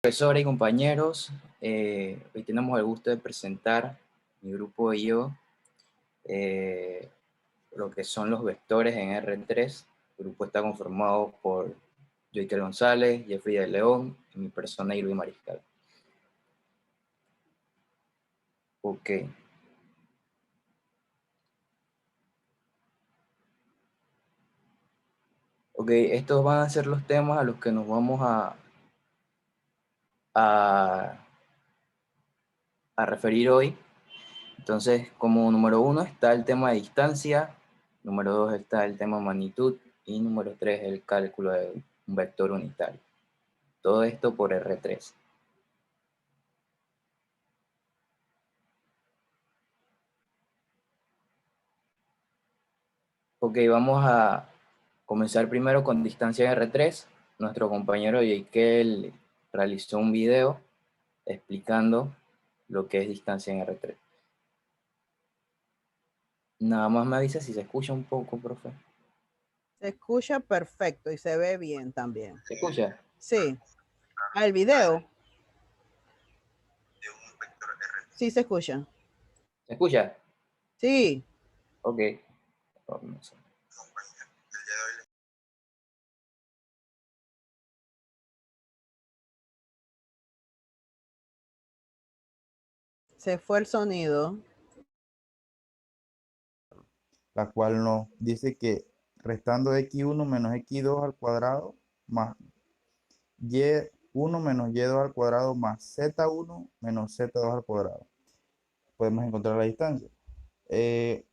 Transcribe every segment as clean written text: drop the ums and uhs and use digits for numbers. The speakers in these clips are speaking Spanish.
Profesora y compañeros, hoy tenemos el gusto de presentar mi grupo y yo eh, lo que son los vectores en R3. El grupo está conformado por Joikel González, Jeffrey de León y mi persona Irving Mariscal. Ok. Ok, estos van a ser los temas a los que nos vamos a, a referir hoy. Entonces, como número 1 está el tema de distancia, número 2 está el tema de magnitud y número 3 el cálculo de un vector unitario. Todo esto por R3. Ok, vamos a comenzar primero con distancia en R3. Nuestro compañero Jeikel realizó un video explicando lo que es distancia en R3. Nada más me avisa si se escucha un poco, profe. Se escucha perfecto y se ve bien también. ¿Se escucha? Sí. El video. Sí se escucha. ¿Se escucha? Sí. Ok. Vamos. Se fue el sonido. La cual nos dice que restando x1 menos x2 al cuadrado más y1 menos y2 al cuadrado más z1 menos z2 al cuadrado. Podemos encontrar la distancia.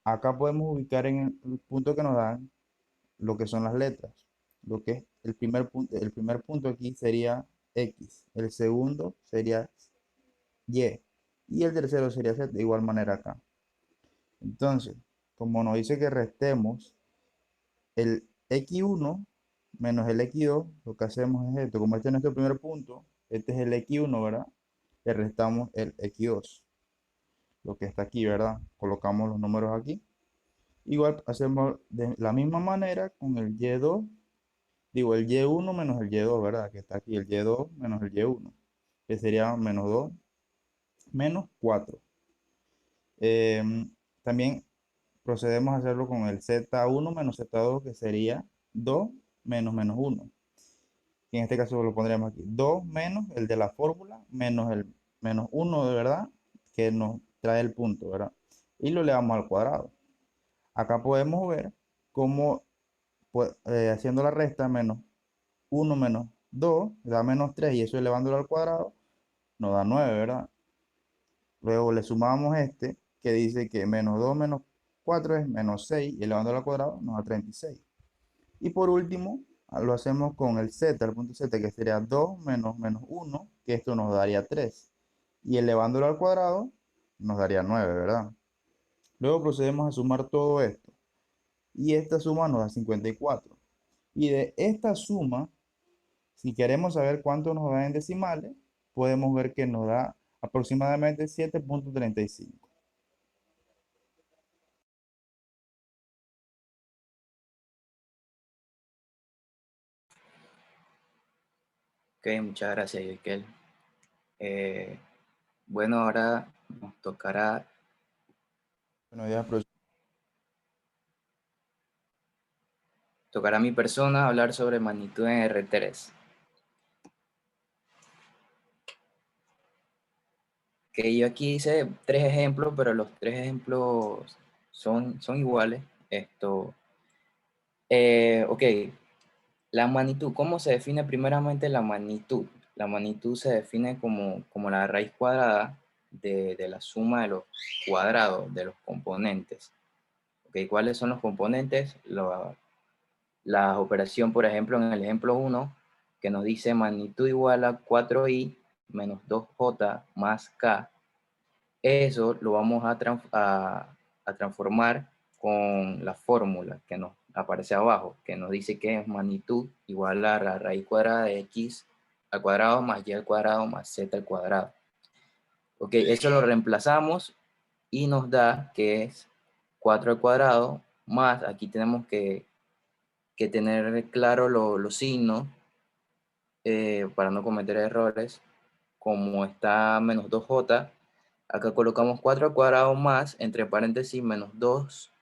Acá podemos ubicar en el punto que nos dan lo que son las letras. Lo que es el primer punto aquí sería x, el segundo sería y el tercero sería z, de igual manera acá. Entonces, como nos dice que restemos el x1 menos el x2, lo que hacemos es esto. Como este es nuestro primer punto, este es el x1, ¿verdad? Le restamos el x2, lo que está aquí, ¿verdad? Colocamos los números aquí. Igual hacemos de la misma manera con el y2, digo el y1 menos el y2, ¿verdad? Que está aquí el y2 menos el y1, que sería menos 2 menos 4. También procedemos a hacerlo con el z1 menos z2, que sería 2 menos menos 1. Y en este caso lo pondremos aquí. 2 menos el de la fórmula, menos el menos 1 de verdad, que nos trae el punto, ¿verdad? Y lo elevamos al cuadrado. Acá podemos ver cómo haciendo la resta, menos 1 menos 2 da menos 3, y eso elevándolo al cuadrado nos da 9, ¿verdad? Luego le sumamos este, que dice que menos 2 menos 4 es menos 6, y elevándolo al cuadrado nos da 36. Y por último, lo hacemos con el z, el punto z, que sería 2 menos menos 1, que esto nos daría 3. Y elevándolo al cuadrado nos daría 9, ¿verdad? Luego procedemos a sumar todo esto. Y esta suma nos da 54. Y de esta suma, si queremos saber cuánto nos da en decimales, podemos ver que nos da aproximadamente 7.35. Ok, muchas gracias, Jeikel. Bueno, ahora nos tocará Bueno, ya a mi persona hablar sobre magnitud en R3. Que yo aquí hice 3 ejemplos, pero los 3 ejemplos son iguales. Ok, la magnitud, ¿cómo se define primeramente la magnitud? La magnitud se define como la raíz cuadrada de la suma de los cuadrados de los componentes. Ok, ¿cuáles son los componentes? La operación, por ejemplo, en el ejemplo 1, que nos dice magnitud igual a 4i menos 2j más k. Eso lo vamos a transformar con la fórmula que nos aparece abajo, que nos dice que es magnitud igual a la raíz cuadrada de x al cuadrado más y al cuadrado más z al cuadrado. Ok, eso lo reemplazamos y nos da que es 4 al cuadrado más, aquí tenemos que tener claro los signos para no cometer errores. como está menos 2j, acá colocamos 4 al cuadrado más, entre paréntesis, menos 2,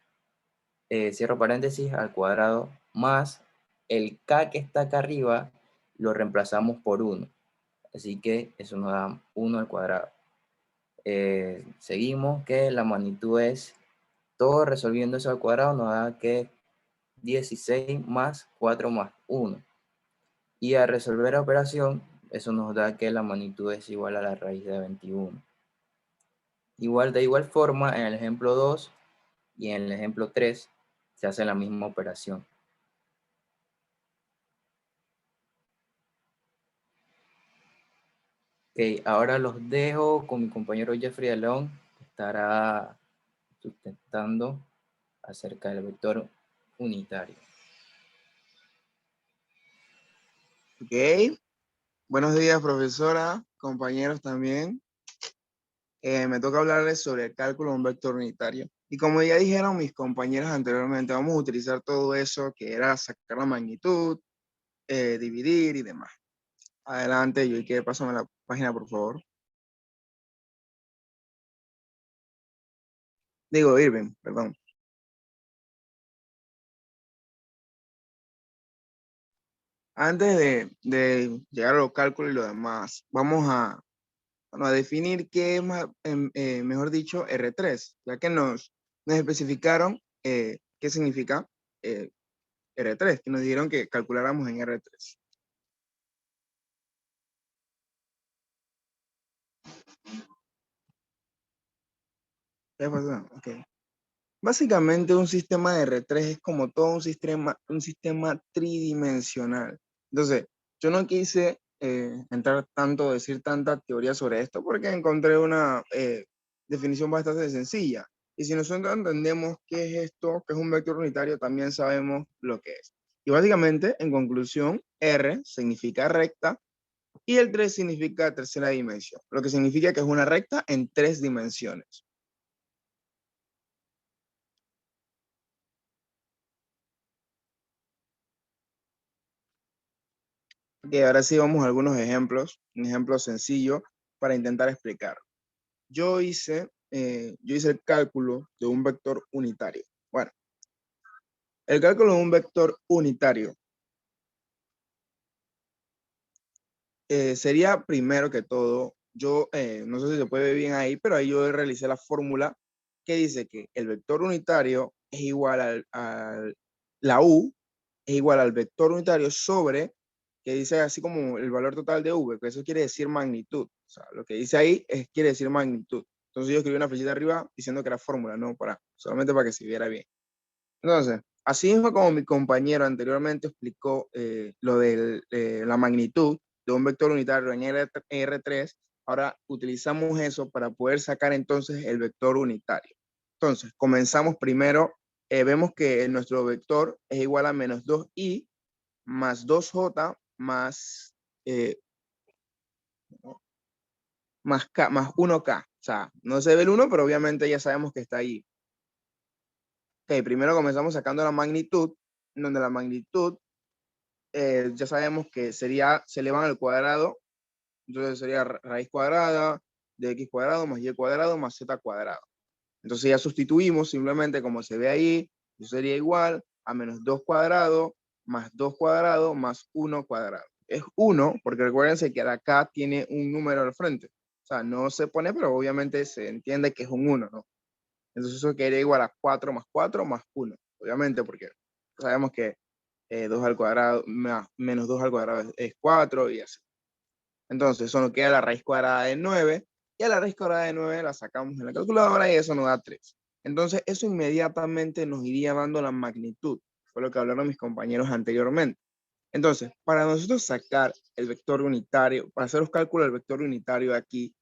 cierro paréntesis, al cuadrado, más el k que está acá arriba, lo reemplazamos por 1. Así que eso nos da 1 al cuadrado. Seguimos que la magnitud es, todo resolviendo eso al cuadrado nos da que 16 más 4 más 1. Y al resolver la operación, eso nos da que la magnitud es igual a la raíz de 21. De igual forma, en el ejemplo 2 y en el ejemplo 3 se hace la misma operación. Ok, ahora los dejo con mi compañero Jeffrey de León, que estará sustentando acerca del vector unitario. Ok, buenos días, profesora, compañeros también. Me toca hablarles sobre el cálculo de un vector unitario. Y como ya dijeron mis compañeros anteriormente, vamos a utilizar todo eso que era sacar la magnitud, dividir y demás. Adelante, yo que pásame la página, por favor. Digo, Irving, perdón. Antes de llegar a los cálculos y lo demás, vamos a definir qué es, mejor dicho, R3, ya que nos especificaron qué significa R3, que nos dijeron que calculáramos en R3. ¿Qué pasó? Ok. Básicamente un sistema de R3 es como todo un sistema tridimensional. Entonces, yo no quise entrar tanto, decir tanta teoría sobre esto porque encontré una definición bastante sencilla. Y si nosotros entendemos qué es esto, qué es un vector unitario, también sabemos lo que es. Y básicamente, en conclusión, R significa recta y el 3 significa tercera dimensión, lo que significa que es una recta en 3 dimensiones. Ok, ahora sí vamos a algunos ejemplos, un ejemplo sencillo para intentar explicar. Yo hice el cálculo de un vector unitario. Bueno, el cálculo de un vector unitario sería primero que todo, yo no sé si se puede ver bien ahí, pero ahí yo realicé la fórmula que dice que el vector unitario es igual la U es igual al vector unitario sobre, que dice así como el valor total de V, que eso quiere decir magnitud. O sea, lo que dice ahí quiere decir magnitud. Entonces yo escribí una flechita arriba diciendo que era fórmula, no solamente para que se viera bien. Entonces, así mismo como mi compañero anteriormente explicó lo de la magnitud de un vector unitario en R3, ahora utilizamos eso para poder sacar entonces el vector unitario. Entonces, comenzamos primero, vemos que nuestro vector es igual a menos 2i más 2j más, más 1k. O sea, no se ve el 1, pero obviamente ya sabemos que está ahí. Ok, primero comenzamos sacando la magnitud, donde la magnitud ya sabemos que se elevan al cuadrado, entonces sería raíz cuadrada de x cuadrado más y cuadrado más z cuadrado. Entonces ya sustituimos simplemente como se ve ahí, eso sería igual a menos 2 cuadrado más 2 cuadrado más 1 cuadrado. Es 1 porque recuérdense que acá tiene un número al frente. O sea, no se pone, pero obviamente se entiende que es un 1, ¿no? Entonces eso quedaría igual a 4 más 1. Obviamente porque sabemos que 2 al cuadrado menos 2 al cuadrado es 4 y así. Entonces eso nos queda la raíz cuadrada de 9 y a la raíz cuadrada de 9 la sacamos en la calculadora y eso nos da 3. Entonces eso inmediatamente nos iría dando la magnitud, fue lo que hablaron mis compañeros anteriormente. Entonces, para nosotros sacar el vector unitario, para hacer los cálculos del vector unitario aquí,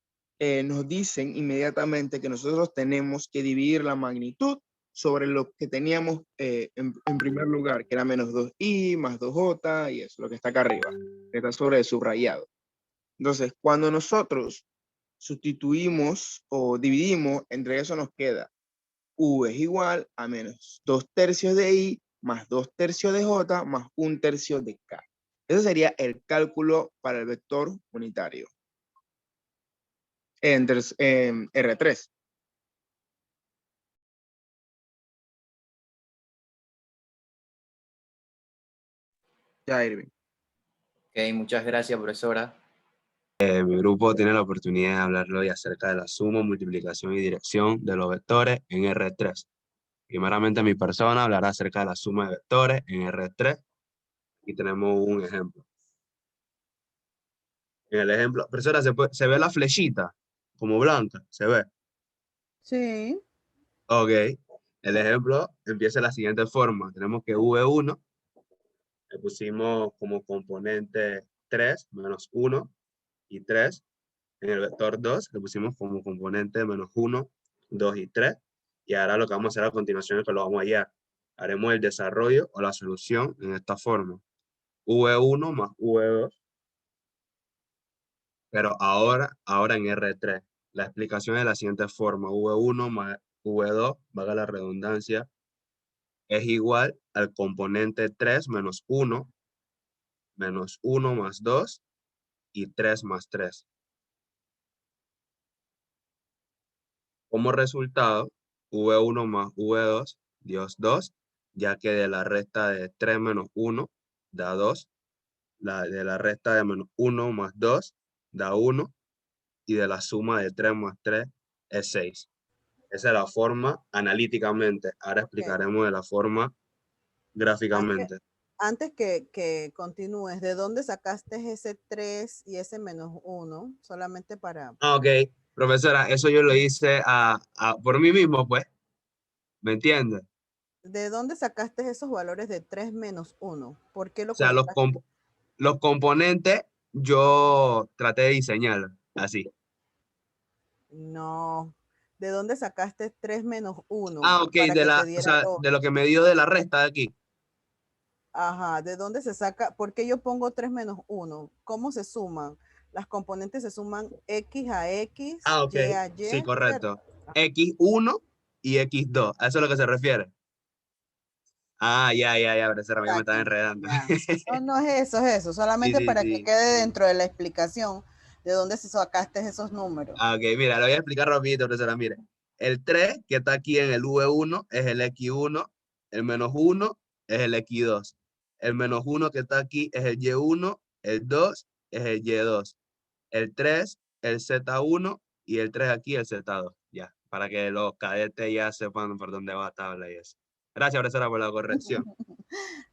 nos dicen inmediatamente que nosotros tenemos que dividir la magnitud sobre lo que teníamos en primer lugar, que era menos 2i más 2j y eso, lo que está acá arriba, que está sobre el subrayado. Entonces, cuando nosotros sustituimos o dividimos, entre eso nos queda u es igual a menos 2 tercios de i más 2 tercios de j más 1 tercio de k. Ese sería el cálculo para el vector unitario. en R3. Ya, Irving. Ok, muchas gracias, profesora. Mi grupo tiene la oportunidad de hablarle hoy acerca de la suma, multiplicación y dirección de los vectores en R3. Primeramente, mi persona hablará acerca de la suma de vectores en R3. Aquí tenemos un ejemplo. En el ejemplo, profesora, ¿se ve la flechita como blanca? ¿Se ve? Sí. Ok. El ejemplo empieza de la siguiente forma. Tenemos que V1 le pusimos como componente 3 menos 1 y 3. En el vector 2 le pusimos como componente menos 1, 2 y 3. Y ahora lo que vamos a hacer a continuación es que lo vamos a hallar. Haremos el desarrollo o la solución en esta forma. V1 más V2. Pero ahora en R3. La explicación es de la siguiente forma. V1 más V2, valga la redundancia, es igual al componente 3 menos 1 más 2 y 3 más 3. Como resultado, V1 más V2 dio 2, ya que de la resta de 3 menos 1 da 2, de la resta de menos 1 más 2 da 1, y de la suma de 3 más 3 es 6. Esa es la forma analíticamente. Ahora Ok. explicaremos de la forma gráficamente. Antes que continúes, ¿de dónde sacaste ese 3 y ese menos 1? Solamente para... Ok, profesora, eso yo lo hice por mí mismo, pues. ¿Me entiende? ¿De dónde sacaste esos valores de 3 menos 1? ¿Por qué lo O sea, colocaste? los componentes yo traté de diseñarlos así. No. ¿De dónde sacaste 3 menos 1 Ok, para que te o diera sea, 2? de lo que me dio de la resta de aquí. Ajá, ¿de dónde se saca? ¿Por qué yo pongo 3 menos 1? ¿Cómo se suman? Las componentes se suman X a X, Ok, Y a Y, sí, ¿cierto? correcto. X1 y X2, ¿a eso es lo que se refiere? Ah, ya, profesora, ya me estaba Exacto, enredando. ya. No, no es eso, Sí, solamente sí, para que sí. quede dentro de la explicación de dónde se sacaste esos números. Ah, ok, mira, lo voy a explicar rapidito, profesora, mire. El 3 que está aquí en el V1 es el X1, el menos 1 es el X2. El menos 1 que está aquí es el Y1, el 2 es el Y2. El 3, el Z1 y el 3 aquí, el Z2. Ya, para que los cadetes ya sepan por dónde va la tabla y eso. Gracias, profesora, por la corrección.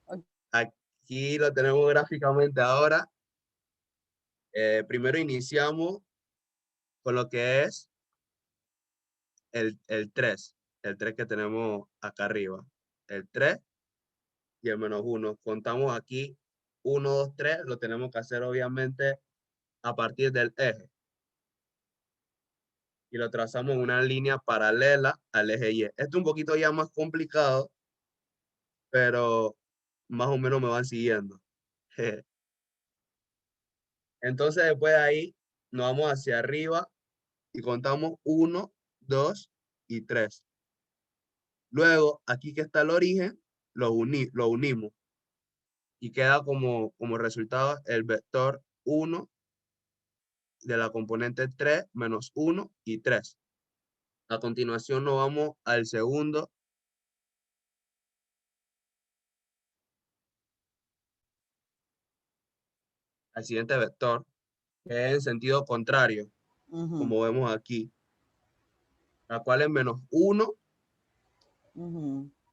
Ok. Aquí lo tenemos gráficamente ahora. Primero iniciamos con lo que es el 3. El 3 que tenemos acá arriba. El 3 y el menos 1. Contamos aquí 1, 2, 3. Lo tenemos que hacer obviamente a partir del eje. Y lo trazamos en una línea paralela al eje Y. Esto es un poquito ya más complicado, pero más o menos me van siguiendo. Entonces después de ahí nos vamos hacia arriba y contamos 1, 2 y 3. Luego, aquí que está el origen, lo unimos y queda como resultado el vector 1 de la componente 3 menos 1 y 3. A continuación nos vamos al segundo. Al siguiente vector, que es en sentido contrario, como vemos aquí, la cual es menos 1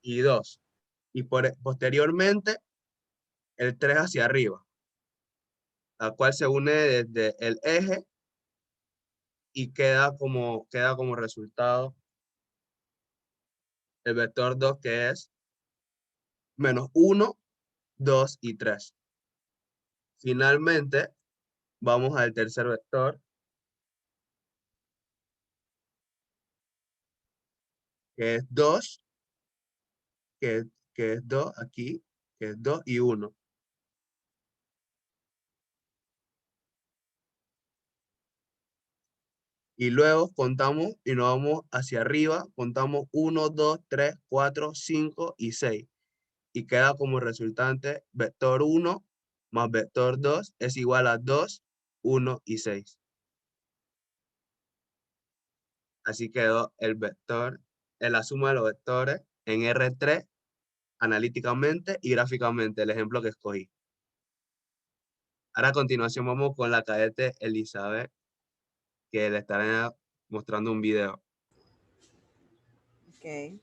y 2. Y posteriormente, el 3 hacia arriba, la cual se une desde el eje y queda como resultado el vector 2, que es menos 1, 2 y 3. Finalmente, vamos al tercer vector, que es 2, que es 2 aquí, que es 2 y 1. Y luego contamos y nos vamos hacia arriba, contamos 1, 2, 3, 4, 5 y 6. Y queda como resultante vector 1 más vector 2 es igual a 2, 1 y 6. Así quedó el vector, la suma de los vectores en R3 analíticamente y gráficamente, el ejemplo que escogí. Ahora a continuación vamos con la cadete Elizabeth, que le estaré mostrando un video. Ok.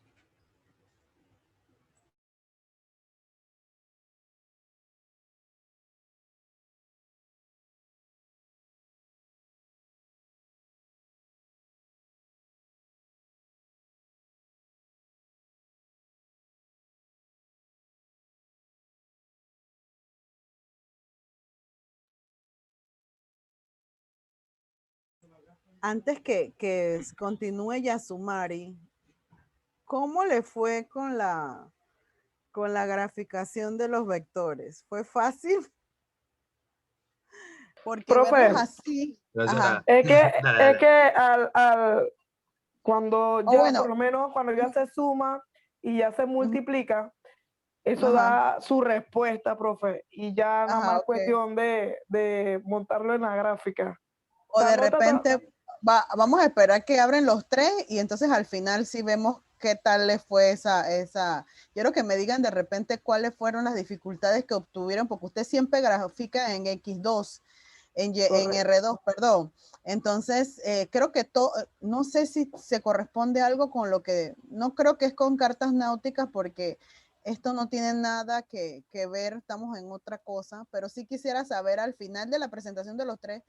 Antes que continúe Yasumari, ¿cómo le fue con la graficación de los vectores? ¿Fue fácil? Porque Profe, verlos así. Profesora, Ajá. es dale. que cuando O ya, bueno. por lo menos, cuando ya se suma y ya se multiplica, eso Ajá. da su respuesta, profe. Y ya nada Ajá, más ok. cuestión de montarlo en la gráfica. O sea, de no repente vamos a esperar que abren los tres y entonces al final sí vemos qué tal les fue esa. Quiero que me digan de repente cuáles fueron las dificultades que obtuvieron, porque usted siempre grafica en X2, en R2, perdón. Entonces, creo que no sé si se corresponde algo con lo que, no creo que es con cartas náuticas porque esto no tiene nada que ver, estamos en otra cosa, pero sí quisiera saber al final de la presentación de los tres,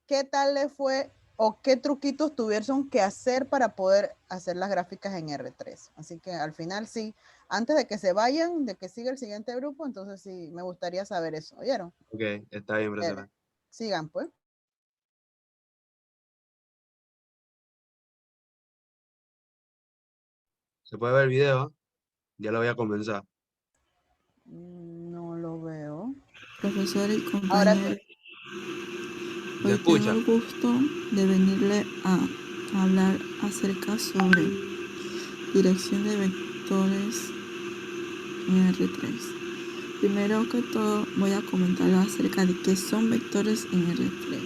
¿qué tal le fue o qué truquitos tuvieron que hacer para poder hacer las gráficas en R3? Así que al final sí, antes de que se vayan, de que siga el siguiente grupo, entonces sí, me gustaría saber eso. ¿Oyeron? Ok, está bien, profesora. Sigan, pues. ¿Se puede ver el video? Ya lo voy a comenzar. No lo veo. Profesor y Ahora compañeros, sí. ¿Se hoy tengo escucha? el gusto de venirle a hablar acerca sobre dirección de vectores en R3. Primero que todo voy a comentar acerca de qué son vectores en R3.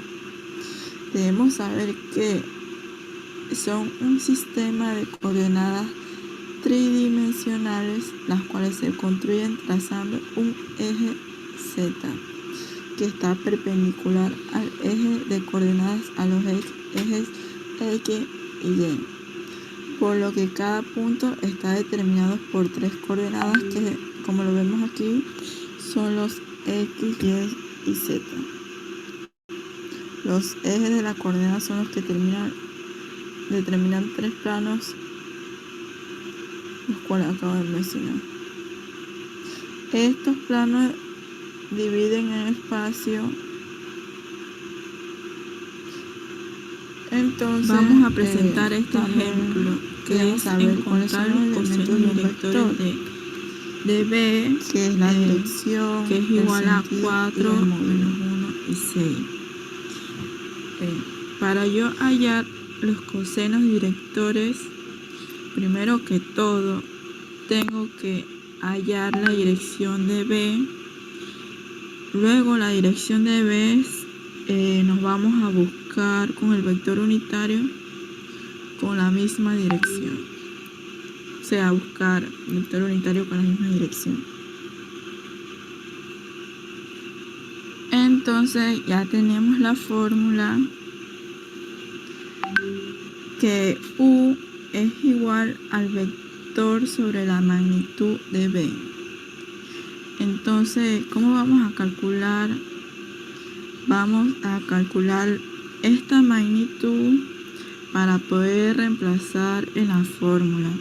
Debemos saber que son un sistema de coordenadas tridimensionales, las cuales se construyen trazando un eje Z que está perpendicular al eje de coordenadas a los ejes X y Y, por lo que cada punto está determinado por tres coordenadas que, como lo vemos aquí, son los X, Y y Z. Los ejes de la coordenada son los que determinan tres planos, los cuales acabo de mencionar. Estos planos dividen el espacio. Entonces vamos a presentar este ejemplo, que es saber cuáles son los elementos de un vector de B, que es la dirección, que es igual a 4 menos 1 y 6. Para yo hallar los cosenos directores, primero que todo tengo que hallar la dirección de B. Luego la dirección de B nos vamos a buscar con el vector unitario con la misma dirección. O sea, buscar vector unitario con la misma dirección. Entonces ya tenemos la fórmula que U es igual al vector sobre la magnitud de B. Entonces, ¿cómo vamos a calcular? Vamos a calcular esta magnitud para poder reemplazar en la fórmula.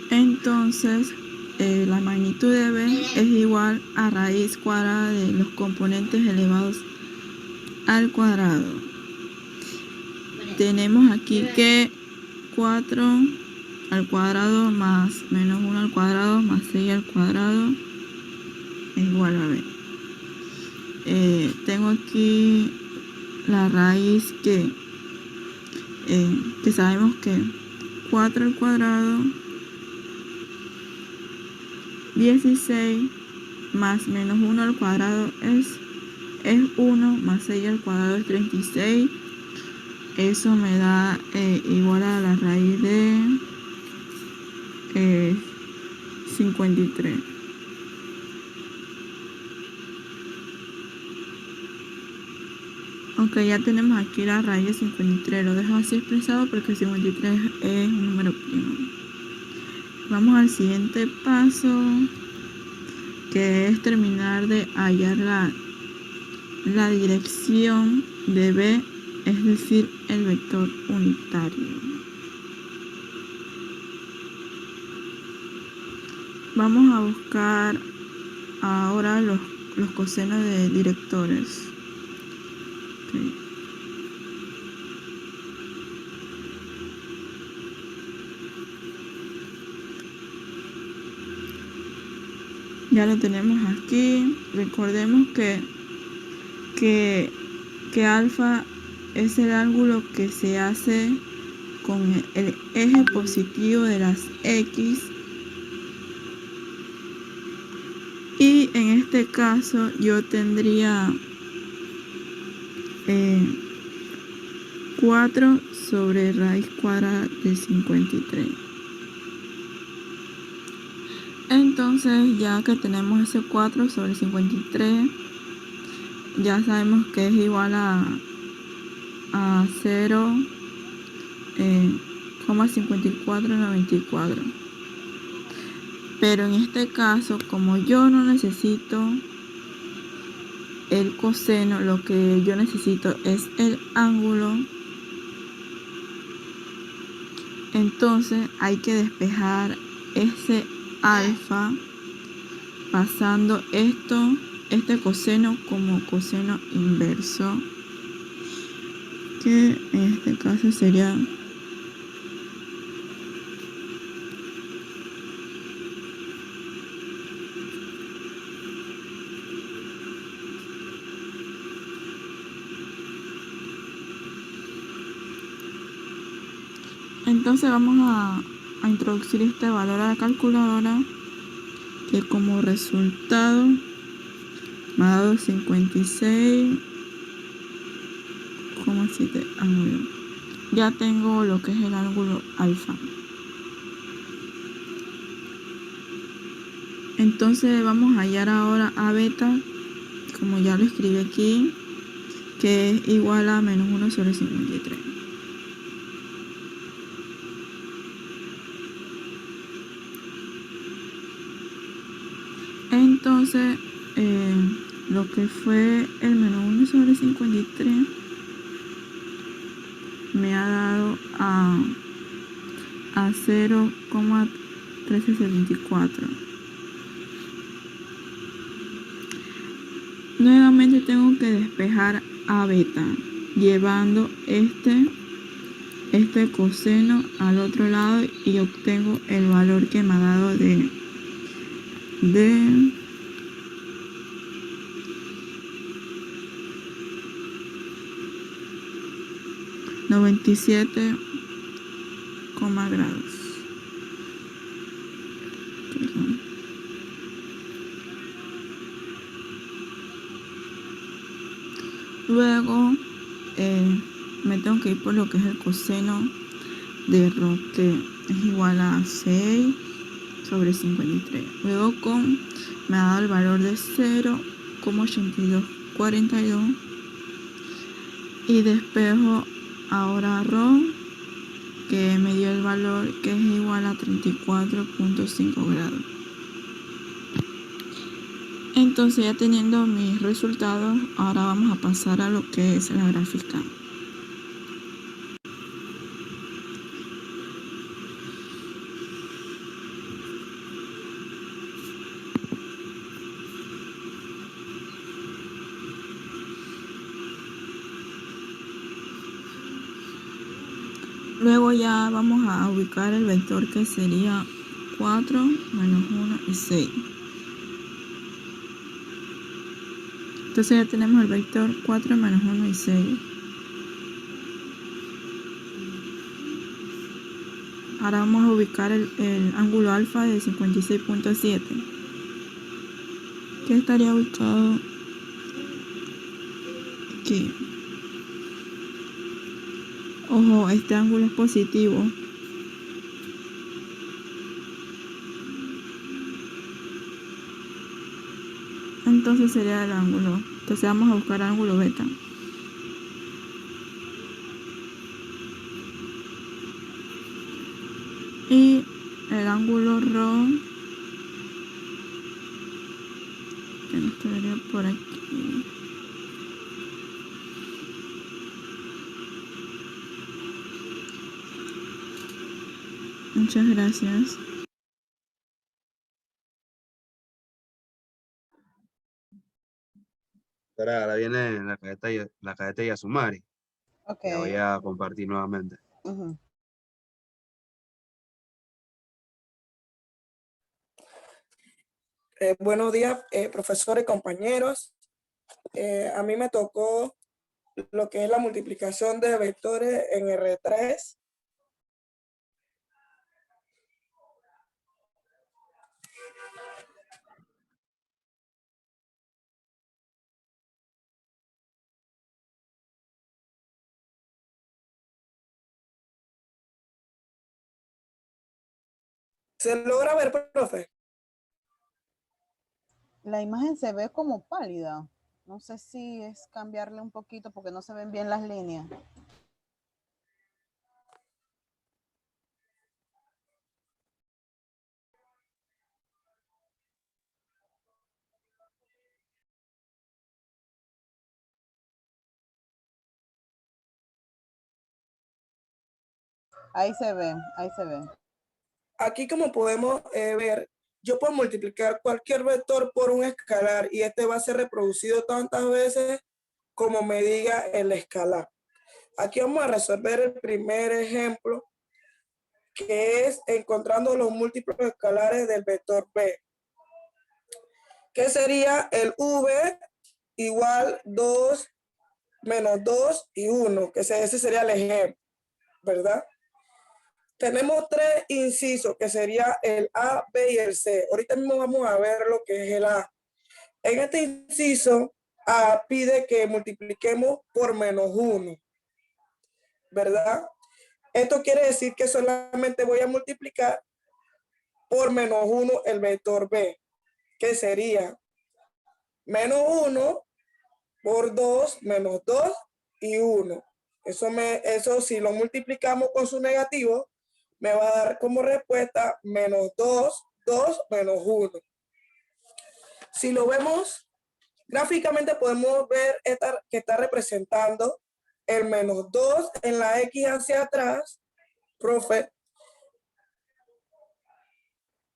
Entonces, la magnitud de B es igual a raíz cuadrada de los componentes elevados al cuadrado. Tenemos aquí que 4 al cuadrado más menos 1 al cuadrado más 6 al cuadrado es igual a B. Tengo aquí la raíz que sabemos que 4 al cuadrado 16 más menos 1 al cuadrado es 1 más 6 al cuadrado es 36 eso me da igual a la raíz de 53. Ok, ya tenemos aquí la raíz de 53. Lo dejo así expresado porque 53 es un número primo. Vamos al siguiente paso, que es terminar de hallar la dirección de B, es decir, el vector unitario. Vamos a buscar ahora los cosenos de directores. Okay. Ya lo tenemos aquí. Recordemos que alfa es el ángulo que se hace con el eje positivo de las X, y en este caso yo tendría 4 sobre raíz cuadrada de 53. Entonces, ya que tenemos ese 4 sobre 53, ya sabemos que es igual a 0,5494. Pero en este caso, como yo no necesito el coseno, lo que yo necesito es el ángulo, entonces hay que despejar ese alfa pasando este coseno como coseno inverso, que en este caso sería entonces vamos a introducir este valor a la calculadora, que como resultado me ha dado 56,7 ángulos. Ya tengo lo que es el ángulo alfa. Entonces vamos a hallar ahora a beta, como ya lo escribí aquí, que es igual a menos 1 sobre 53. Entonces, lo que fue el menos 1 sobre 53 me ha dado a 0,1374. Nuevamente tengo que despejar a beta, llevando este coseno al otro lado, y obtengo el valor que me ha dado de 97 grados. Perdón. Luego me tengo que ir por lo que es el coseno de ρ, que es igual a 6 sobre 53. Luego me ha dado el valor de 0,8242, y despejo ahora ρ, que me dio el valor que es igual a 34,5 grados. Entonces, ya teniendo mis resultados, ahora vamos a pasar a lo que es la gráfica. Luego ya vamos a ubicar el vector, que sería 4, menos 1 y 6. Entonces ya tenemos el vector 4, menos 1 y 6. Ahora vamos a ubicar el ángulo alfa de 56,7, que estaría ubicado aquí. Ojo, este ángulo es positivo. Entonces sería el ángulo. Entonces vamos a buscar ángulo beta. Y el ángulo ρ, que nos quedaría por aquí. Muchas gracias. Ahora viene la cadeta Yasumari. Ok. La voy a compartir nuevamente. Ujú. Buenos días, profesores y compañeros. A mí me tocó lo que es la multiplicación de vectores en R3. ¿Se logra ver, profe? La imagen se ve como pálida. No sé si es cambiarle un poquito porque no se ven bien las líneas. Ahí se ve, ahí se ve. Aquí, como podemos ver, yo puedo multiplicar cualquier vector por un escalar y este va a ser reproducido tantas veces como me diga el escalar. Aquí vamos a resolver el primer ejemplo, que es encontrando los múltiplos escalares del vector b, que sería el v igual 2 menos 2 y 1, que ese sería el ejemplo, ¿verdad? Tenemos tres incisos, que sería el A, B y el C. Ahorita mismo vamos a ver lo que es el A. En este inciso, A pide que multipliquemos por menos 1, ¿verdad? Esto quiere decir que solamente voy a multiplicar por menos 1 el vector B, que sería menos 1 por 2 menos 2 y 1. Eso si lo multiplicamos con su negativo, me va a dar como respuesta menos 2, 2 menos 1. Si lo vemos gráficamente, podemos ver que está representando el menos 2 en la X hacia atrás, profe,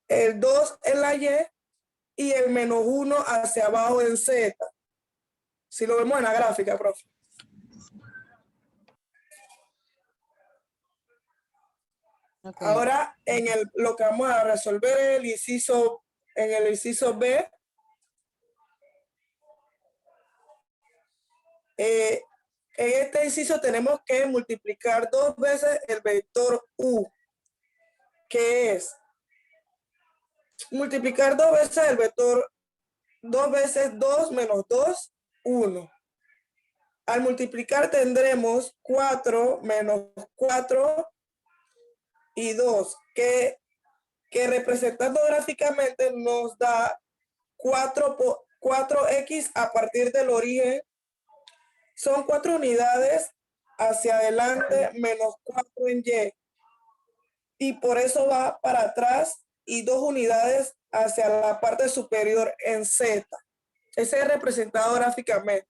el 2 en la y el menos 1 hacia abajo en Z. Si lo vemos en la gráfica, profe. Okay. Ahora, lo que vamos a resolver en el inciso B, en este inciso tenemos que multiplicar 2 veces el vector U, que es multiplicar 2 veces el vector 2 veces 2 menos 2, 1. Al multiplicar tendremos 4 menos 4 y 2, que representando gráficamente nos da 4x a partir del origen. Son 4 unidades hacia adelante menos 4 en Y. Y por eso va para atrás y 2 unidades hacia la parte superior en Z. Ese es representado gráficamente.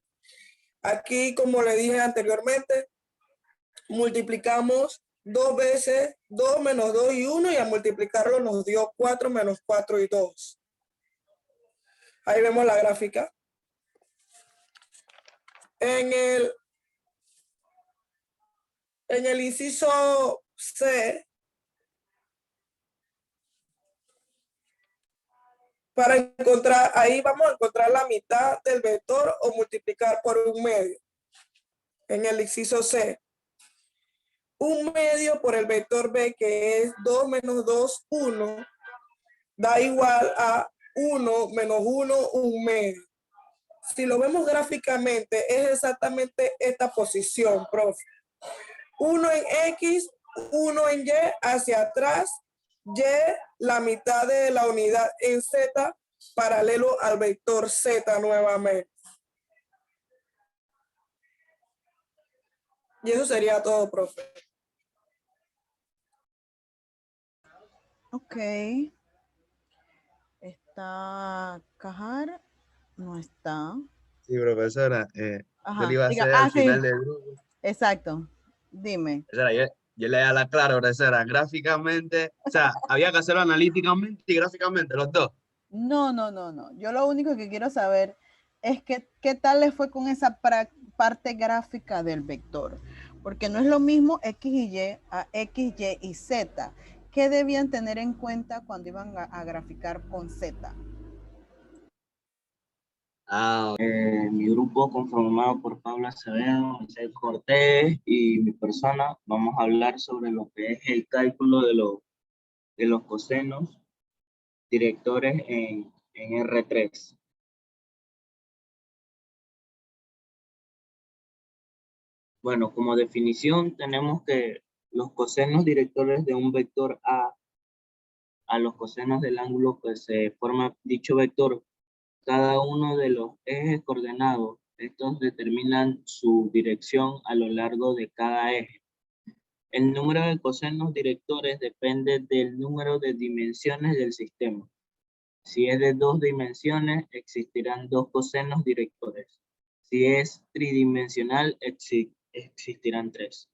Aquí, como le dije anteriormente, multiplicamos 2 veces 2 menos 2 y 1 y al multiplicarlo nos dio 4 menos 4 y 2. Ahí vemos la gráfica. En el inciso C, para encontrar, ahí vamos a encontrar la mitad del vector o multiplicar por un medio. En el inciso C, un medio por el vector B, que es 2 menos 2, 1, da igual a 1 menos 1, un medio. Si lo vemos gráficamente, es exactamente esta posición, profe. uno en X, uno en Y hacia atrás, Y la mitad de la unidad en Z paralelo al vector Z nuevamente. Y eso sería todo, profe. Ok. ¿Está Cajar? No está. Sí, profesora. Yo le iba a Diga, hacer al sí, final del grupo. exacto. Dime. Profesora, yo le da la clara, profesora. Gráficamente, o sea, había que hacerlo analíticamente y gráficamente, los dos. No. Yo lo único que quiero saber es qué tal le fue con esa parte gráfica del vector. Porque no es lo mismo X y Y a X, Y y Z. ¿Qué debían tener en cuenta cuando iban a graficar con Z? Mi grupo conformado por Pablo Acevedo, José Cortés y mi persona, vamos a hablar sobre lo que es el cálculo de los cosenos directores en R3. Bueno, como definición tenemos que los cosenos directores de un vector a los cosenos del ángulo que se forma dicho vector, cada uno de los ejes coordenados, estos determinan su dirección a lo largo de cada eje. El número de cosenos directores depende del número de dimensiones del sistema. Si es de 2 dimensiones, existirán 2 cosenos directores. Si es tridimensional, existirán 3.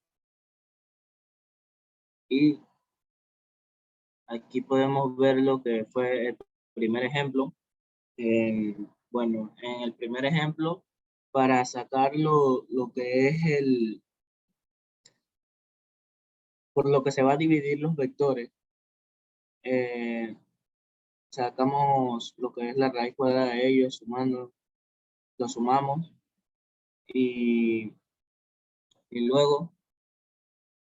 Y aquí podemos ver lo que fue el primer ejemplo. Bueno, en el primer ejemplo, para sacar lo que es por lo que se va a dividir los vectores, sacamos lo que es la raíz cuadrada de ellos, lo sumamos y luego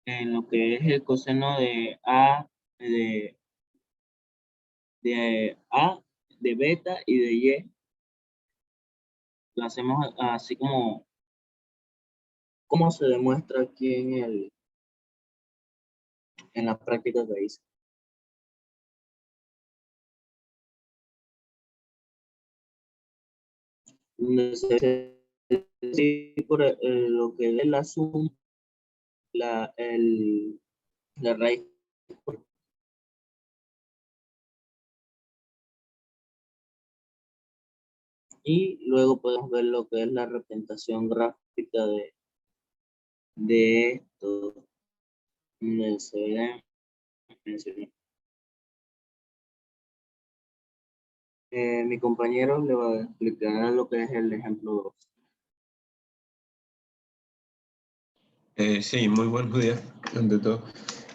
en lo que es el coseno de A, de A, de beta y de Y, lo hacemos así como se demuestra aquí en la práctica que hice. Por lo que es la suma, la raíz. Y luego podemos ver lo que es la representación gráfica de esto. Mi compañero le va a explicar lo que es el ejemplo 2. Sí, muy buenos días, ante todo.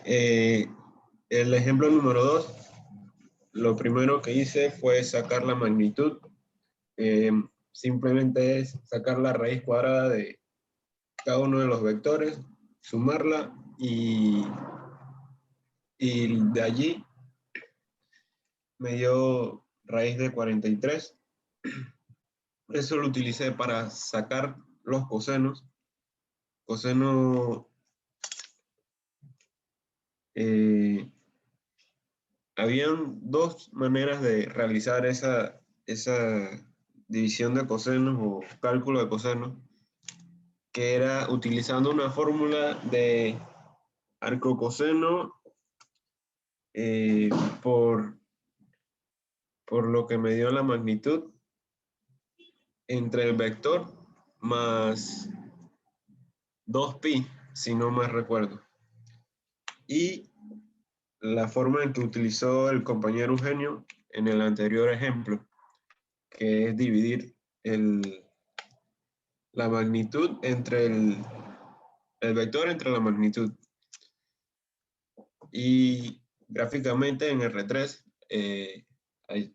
El ejemplo número 2, lo primero que hice fue sacar la magnitud. Simplemente es sacar la raíz cuadrada de cada uno de los vectores, sumarla y de allí me dio raíz de 43. Eso lo utilicé para sacar los cosenos. Habían dos maneras de realizar esa división de cosenos o cálculo de cosenos, que era utilizando una fórmula de arcocoseno por lo que me dio la magnitud entre el vector más 2pi, si no me recuerdo. Y la forma en que utilizó el compañero Eugenio en el anterior ejemplo, que es dividir la magnitud entre el vector entre la magnitud. Y gráficamente en R3,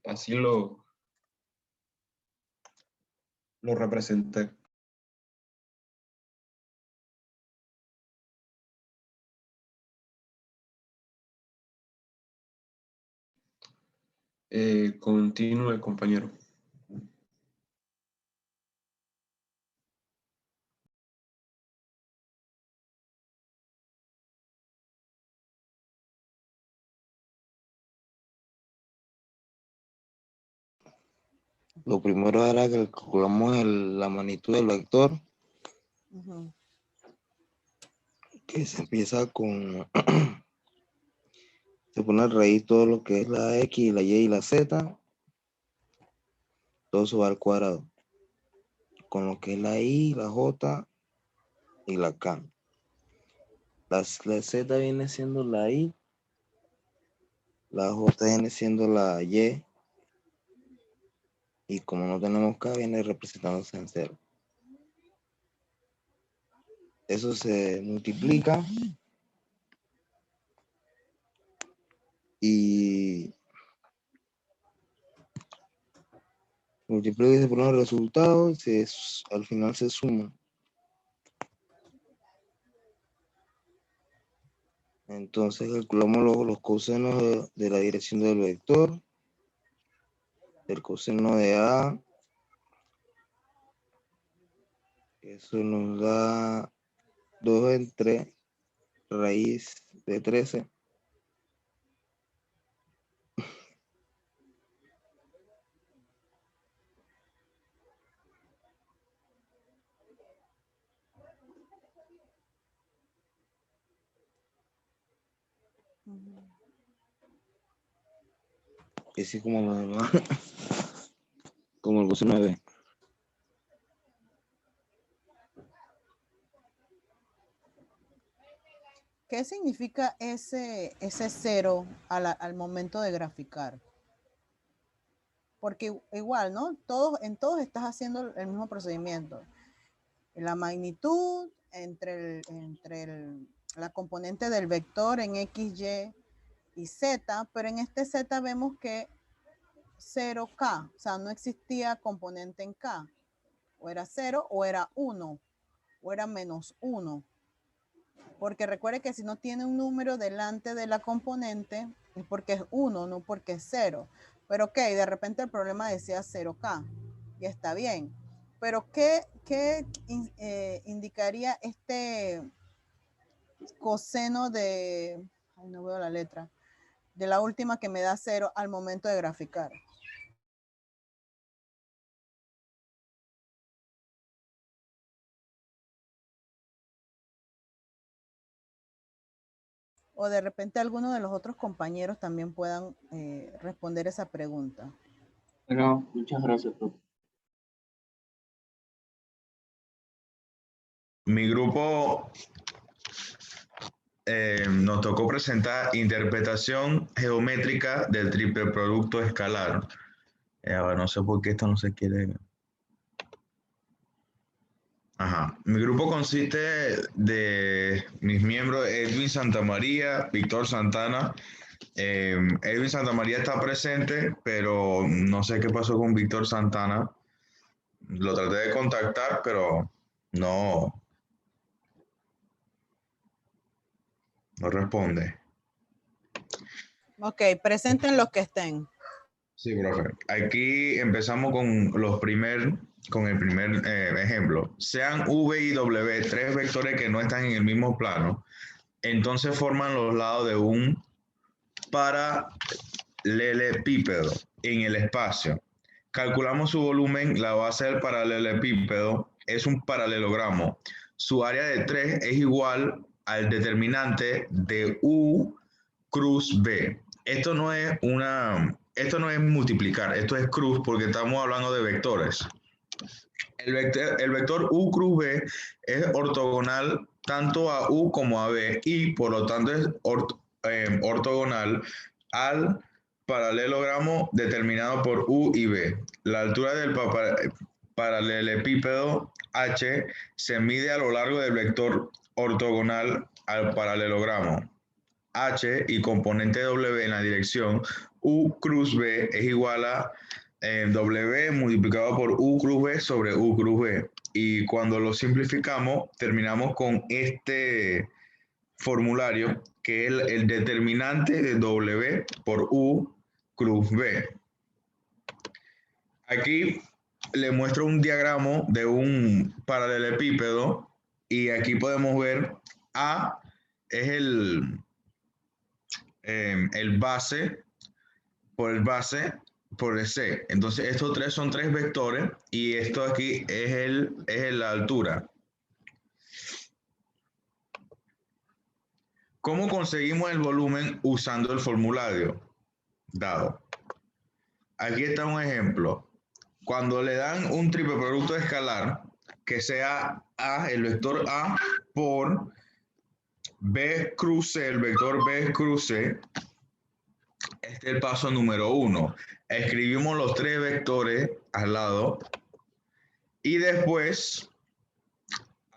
así lo representé. Continúe, compañero. Lo primero era que calculamos la magnitud del vector, Ujú. que se empieza con, se pone a raíz todo lo que es la X, la Y y la Z, todo eso va al cuadrado, con lo que es la I, la J y la K. La Z viene siendo la I, la J viene siendo la Y, y como no tenemos K, viene representándose en 0. Eso se multiplica y multiplica y se pone el resultado y al final se suma. Entonces calculamos los cosenos de la dirección del vector, el coseno de A, eso nos da 2 entre raíz de 13. Y así como lo demás, como el coseno de B. ¿Qué significa ese 0 al momento de graficar? Porque igual, ¿no? En todos estás haciendo el mismo procedimiento. La magnitud entre la componente del vector en X, Y y Z, pero en este Z vemos que 0K, o sea, no existía componente en K. O era 0 o era 1 o era menos 1. Porque recuerde que si no tiene un número delante de la componente es porque es 1, no porque es 0. Pero ok, de repente el problema decía 0K y está bien. Pero ¿qué indicaría este coseno de, ay, no veo la letra, de la última que me da 0 al momento de graficar? O de repente alguno de los otros compañeros también puedan responder esa pregunta. Bueno, muchas gracias, profe. Mi grupo nos tocó presentar interpretación geométrica del triple producto escalar. Ahora no sé por qué esto no se quiere. Ajá. Mi grupo consiste de mis miembros Edwin Santamaría, Víctor Santana. Edwin Santamaría está presente, pero no sé qué pasó con Víctor Santana. Lo traté de contactar, pero no responde. Ok, presenten los que estén. Sí, profe. Aquí empezamos con el primer ejemplo. Sean V y W, tres vectores que no están en el mismo plano, entonces forman los lados de un paralelepípedo en el espacio. Calculamos su volumen, la base del paralelepípedo es un paralelogramo. Su área de 3 es igual al determinante de U cruz B. Esto no es multiplicar, esto es cruz porque estamos hablando de vectores. El vector U cruz B es ortogonal tanto a U como a B y por lo tanto es ortogonal al paralelogramo determinado por U y B. La altura del paralelepípedo H se mide a lo largo del vector ortogonal al paralelogramo H y componente W en la dirección U cruz B es igual a W multiplicado por U cruz B sobre U cruz B. Y cuando lo simplificamos, terminamos con este formulario que es el determinante de W por U cruz B. Aquí le muestro un diagrama de un paralelepípedo y aquí podemos ver A es el base, por el base, por el C. Entonces estos tres son tres vectores y esto aquí es la altura. ¿Cómo conseguimos el volumen usando el formulario dado? Aquí está un ejemplo. Cuando le dan un triple producto escalar, que sea A, el vector A, por B cruz C, el vector B cruz C, este es el paso número 1. Escribimos los tres vectores al lado y después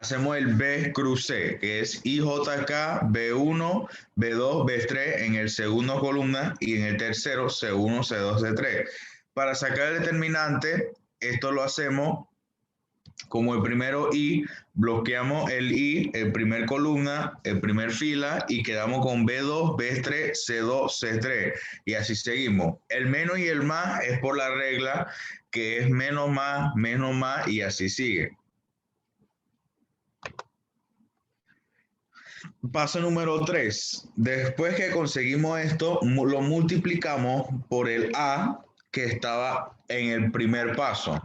hacemos el B cruz C, que es IJK, B1, B2, B3 en el segundo columna y en el tercero C1, C2, C3. Para sacar el determinante, esto lo hacemos como el primero I, bloqueamos el I, el primer columna, el primer fila y quedamos con B2, B3, C2, C3 y así seguimos. El menos y el más es por la regla que es menos más y así sigue. Paso número 3. Después que conseguimos esto, lo multiplicamos por el A que estaba en el primer paso.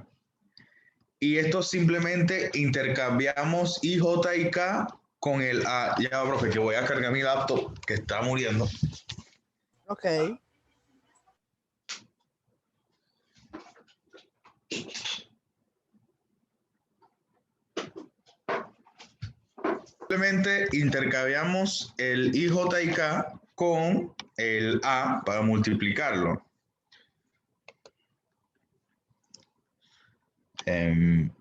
Y esto simplemente intercambiamos IJ y K con el A. Ya, profe, que voy a cargar mi laptop que está muriendo. Ok. Simplemente intercambiamos el IJ y K con el A para multiplicarlo.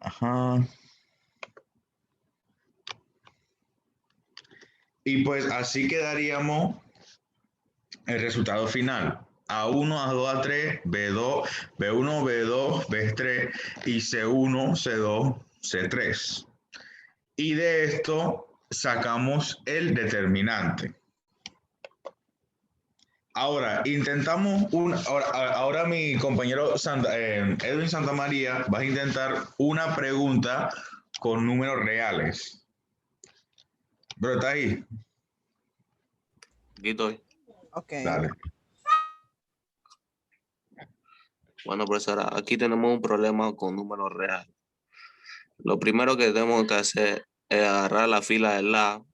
Ajá. Y pues así quedaríamos el resultado final. A1, A2, A3, B2, B1, B2, B3 y C1, C2, C3. Y de esto sacamos el determinante. Ahora, intentamos ahora mi compañero Edwin Santamaría va a intentar una pregunta con números reales. Bro, ¿está ahí? Aquí estoy. Ok. Dale. Bueno, profesora, aquí tenemos un problema con números reales. Lo primero que tenemos que hacer es agarrar la fila del lado,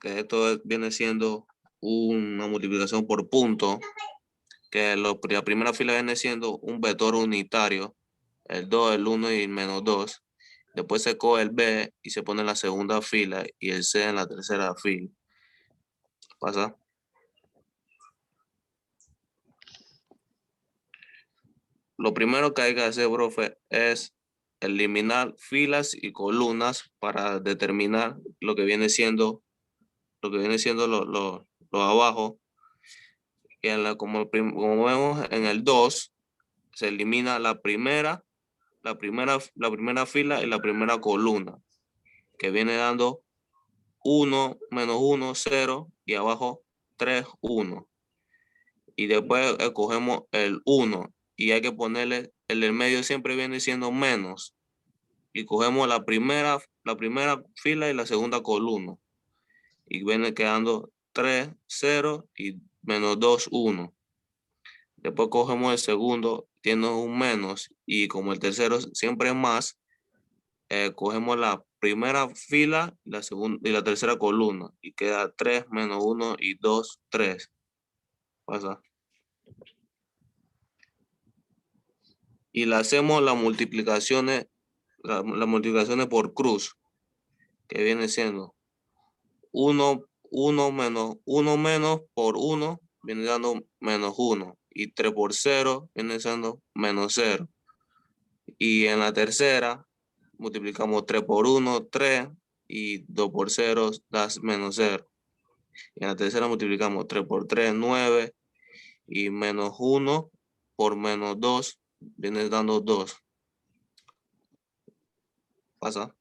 que esto viene siendo una multiplicación por punto, que la primera fila viene siendo un vector unitario, el 2, el 1 y el menos 2. Después se coge el B y se pone en la segunda fila y el C en la tercera fila. ¿Pasa? Lo primero que hay que hacer, profe, es eliminar filas y columnas para determinar lo que viene siendo lo abajo. Y como vemos en el 2, se elimina la primera fila y la primera columna, que viene dando 1, menos 1, 0, y abajo 3, 1. Y después escogemos el 1 y hay que ponerle, el del medio siempre viene siendo menos. Y cogemos la primera fila y la segunda columna. Y viene quedando 3, 0 y menos 2, 1. Después cogemos el segundo, tiene un menos, y como el tercero siempre es más, cogemos la primera fila la segunda, y la tercera columna, y queda 3, menos 1 y 2, 3. Pasa. Y le hacemos las multiplicaciones por cruz, que viene siendo 1 menos por 1 viene dando menos 1, y 3 por 0 viene siendo menos 0. Y en la tercera multiplicamos 3 por 1, 3, y 2 por 0 da menos 0. Y en la tercera multiplicamos 3 por 3, 9, y menos 1 por menos 2 viene dando 2. Pasa.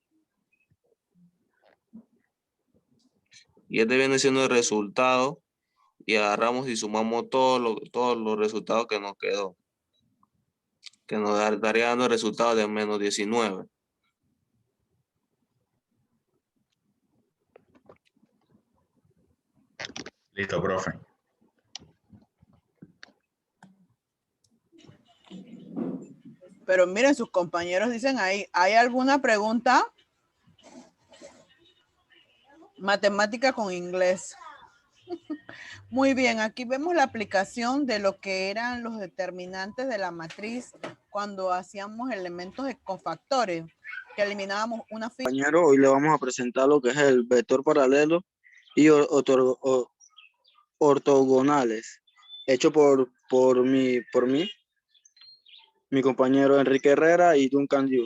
Y este viene siendo el resultado, y agarramos y sumamos todos los resultados que nos quedó, que nos daría dando el resultado de menos 19. Listo, profe. Pero miren, sus compañeros dicen ahí, ¿hay alguna pregunta? Matemática con inglés. Muy bien, aquí vemos la aplicación de lo que eran los determinantes de la matriz cuando hacíamos elementos de cofactores, que eliminábamos una fila. Compañero, hoy le vamos a presentar lo que es el vector paralelo y ortogonales, hecho por mí, mi compañero Enrique Herrera y Duncan Yu.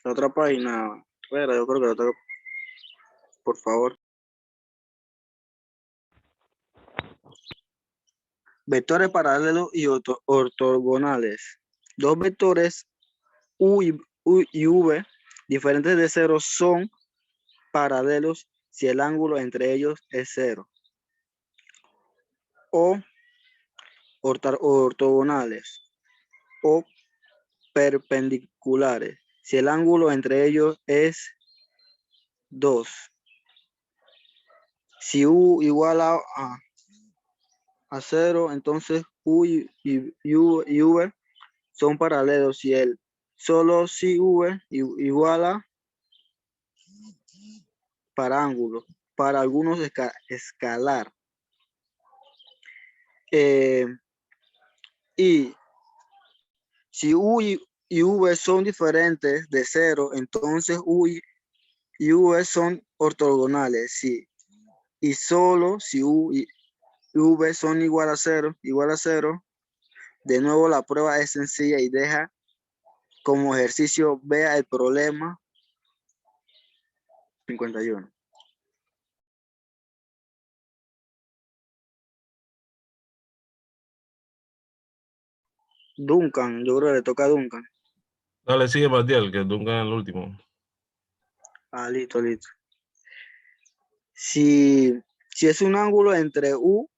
La otra página, Herrera, yo creo que la otra, por favor. Vectores paralelos y ortogonales. Dos vectores U y V diferentes de cero son paralelos si el ángulo entre ellos es cero. O ortogonales o perpendiculares si el ángulo entre ellos es 2. Si U igual a 0, entonces U y V son paralelos si solo si V igual a para ángulos, para algunos escalar. Y si U y V son diferentes de 0, entonces U y V son ortogonales. Sí. Y solo si U y V son igual a 0, de nuevo la prueba es sencilla y deja como ejercicio, vea el problema 51. Duncan, yo creo que le toca a Duncan. Dale, sigue Matiel, que Duncan es el último. Listo. Si es un ángulo entre U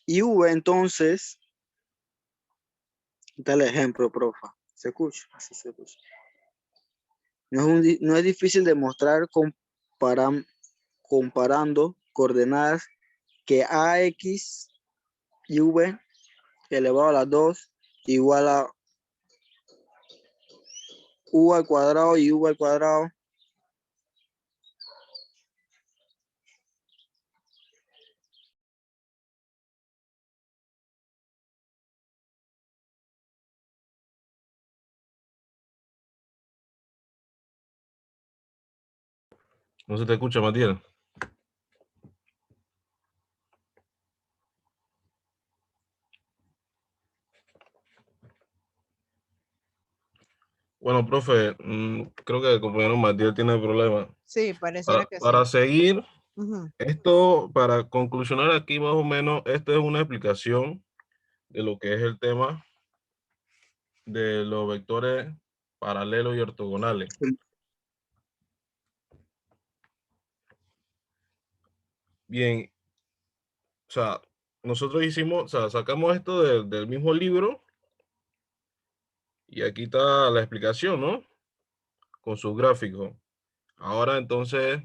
y V, entonces, da el ejemplo, profa. ¿Se escucha? Así se escucha. No es difícil demostrar comparando coordenadas que AX y V elevado a la 2 igual a U al cuadrado y V al cuadrado. No se te escucha, Matiel. Bueno, profe, creo que el compañero Matiel tiene problemas. Sí, pareciera que Para sí. seguir, Ujú. esto, para conclusionar aquí más o menos, esta es una explicación de lo que es el tema de los vectores paralelos y ortogonales. Bien, o sea, nosotros hicimos, o sea, sacamos esto del mismo libro y aquí está la explicación, ¿no? Con sus gráficos. Ahora entonces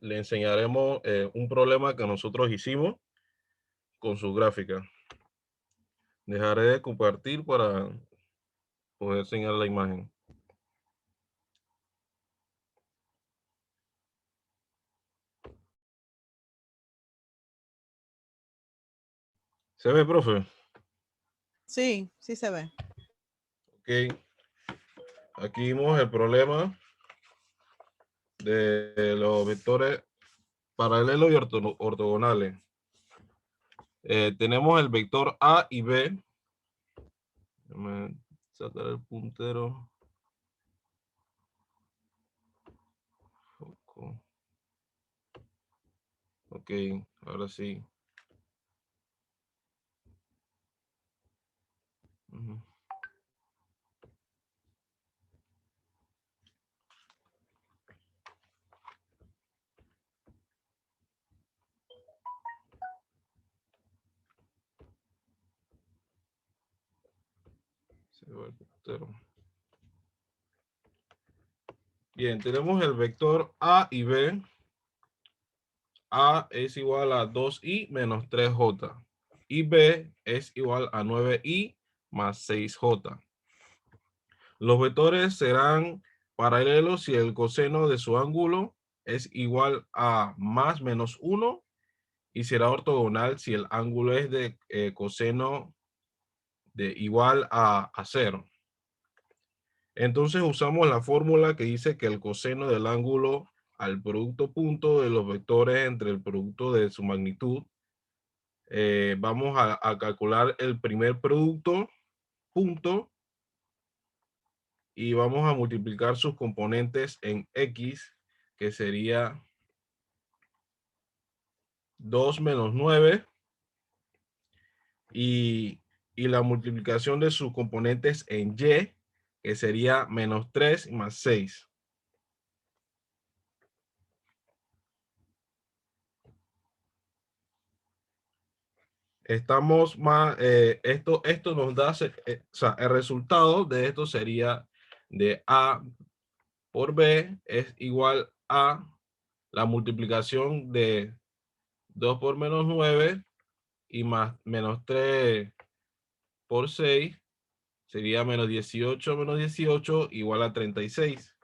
le enseñaremos un problema que nosotros hicimos con su gráfica. Dejaré de compartir para poder enseñar la imagen. ¿Se ve, profe? Sí, sí se ve. Ok. Aquí vimos el problema de los vectores paralelos y ortogonales. Tenemos el vector A y B. Déjame sacar el puntero. Ok, ahora sí. Se va el puntero. Bien, tenemos el vector A y B. A es igual a 2i menos 3j. Y B es igual a 9i más 6J. Los vectores serán paralelos si el coseno de su ángulo es igual a más menos 1 y será ortogonal si el ángulo es de coseno de igual a 0. Entonces usamos la fórmula que dice que el coseno del ángulo al producto punto de los vectores entre el producto de su magnitud. Vamos a calcular el primer producto punto y vamos a multiplicar sus componentes en X, que sería 2 menos 9 y la multiplicación de sus componentes en Y, que sería menos 3 más 6. Estamos más, esto nos da, o sea, el resultado de esto sería de A por B es igual a la multiplicación de 2 por menos 9 y más menos 3 por 6 sería menos 18 igual a 36.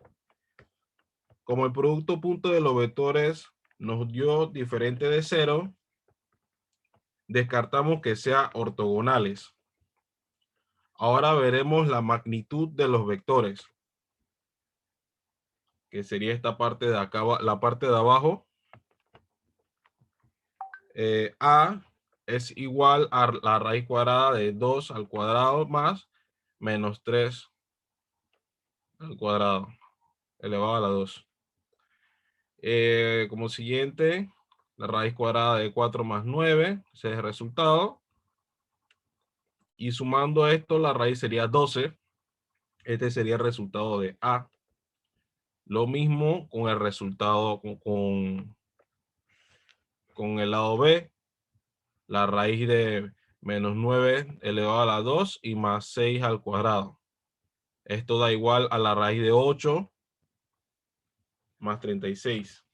Como el producto punto de los vectores nos dio diferente de 0, descartamos que sea ortogonales. Ahora veremos la magnitud de los vectores, que sería esta parte de acá, la parte de abajo. A es igual a la raíz cuadrada de 2 al cuadrado más menos 3 al cuadrado elevado a la 2. Como siguiente, la raíz cuadrada de 4 más 9, ese es el resultado. Y sumando esto, la raíz sería 12. Este sería el resultado de A. Lo mismo con el resultado con el lado B. La raíz de menos 9 elevado a la 2 y más 6 al cuadrado. Esto da igual a la raíz de 8 más 36.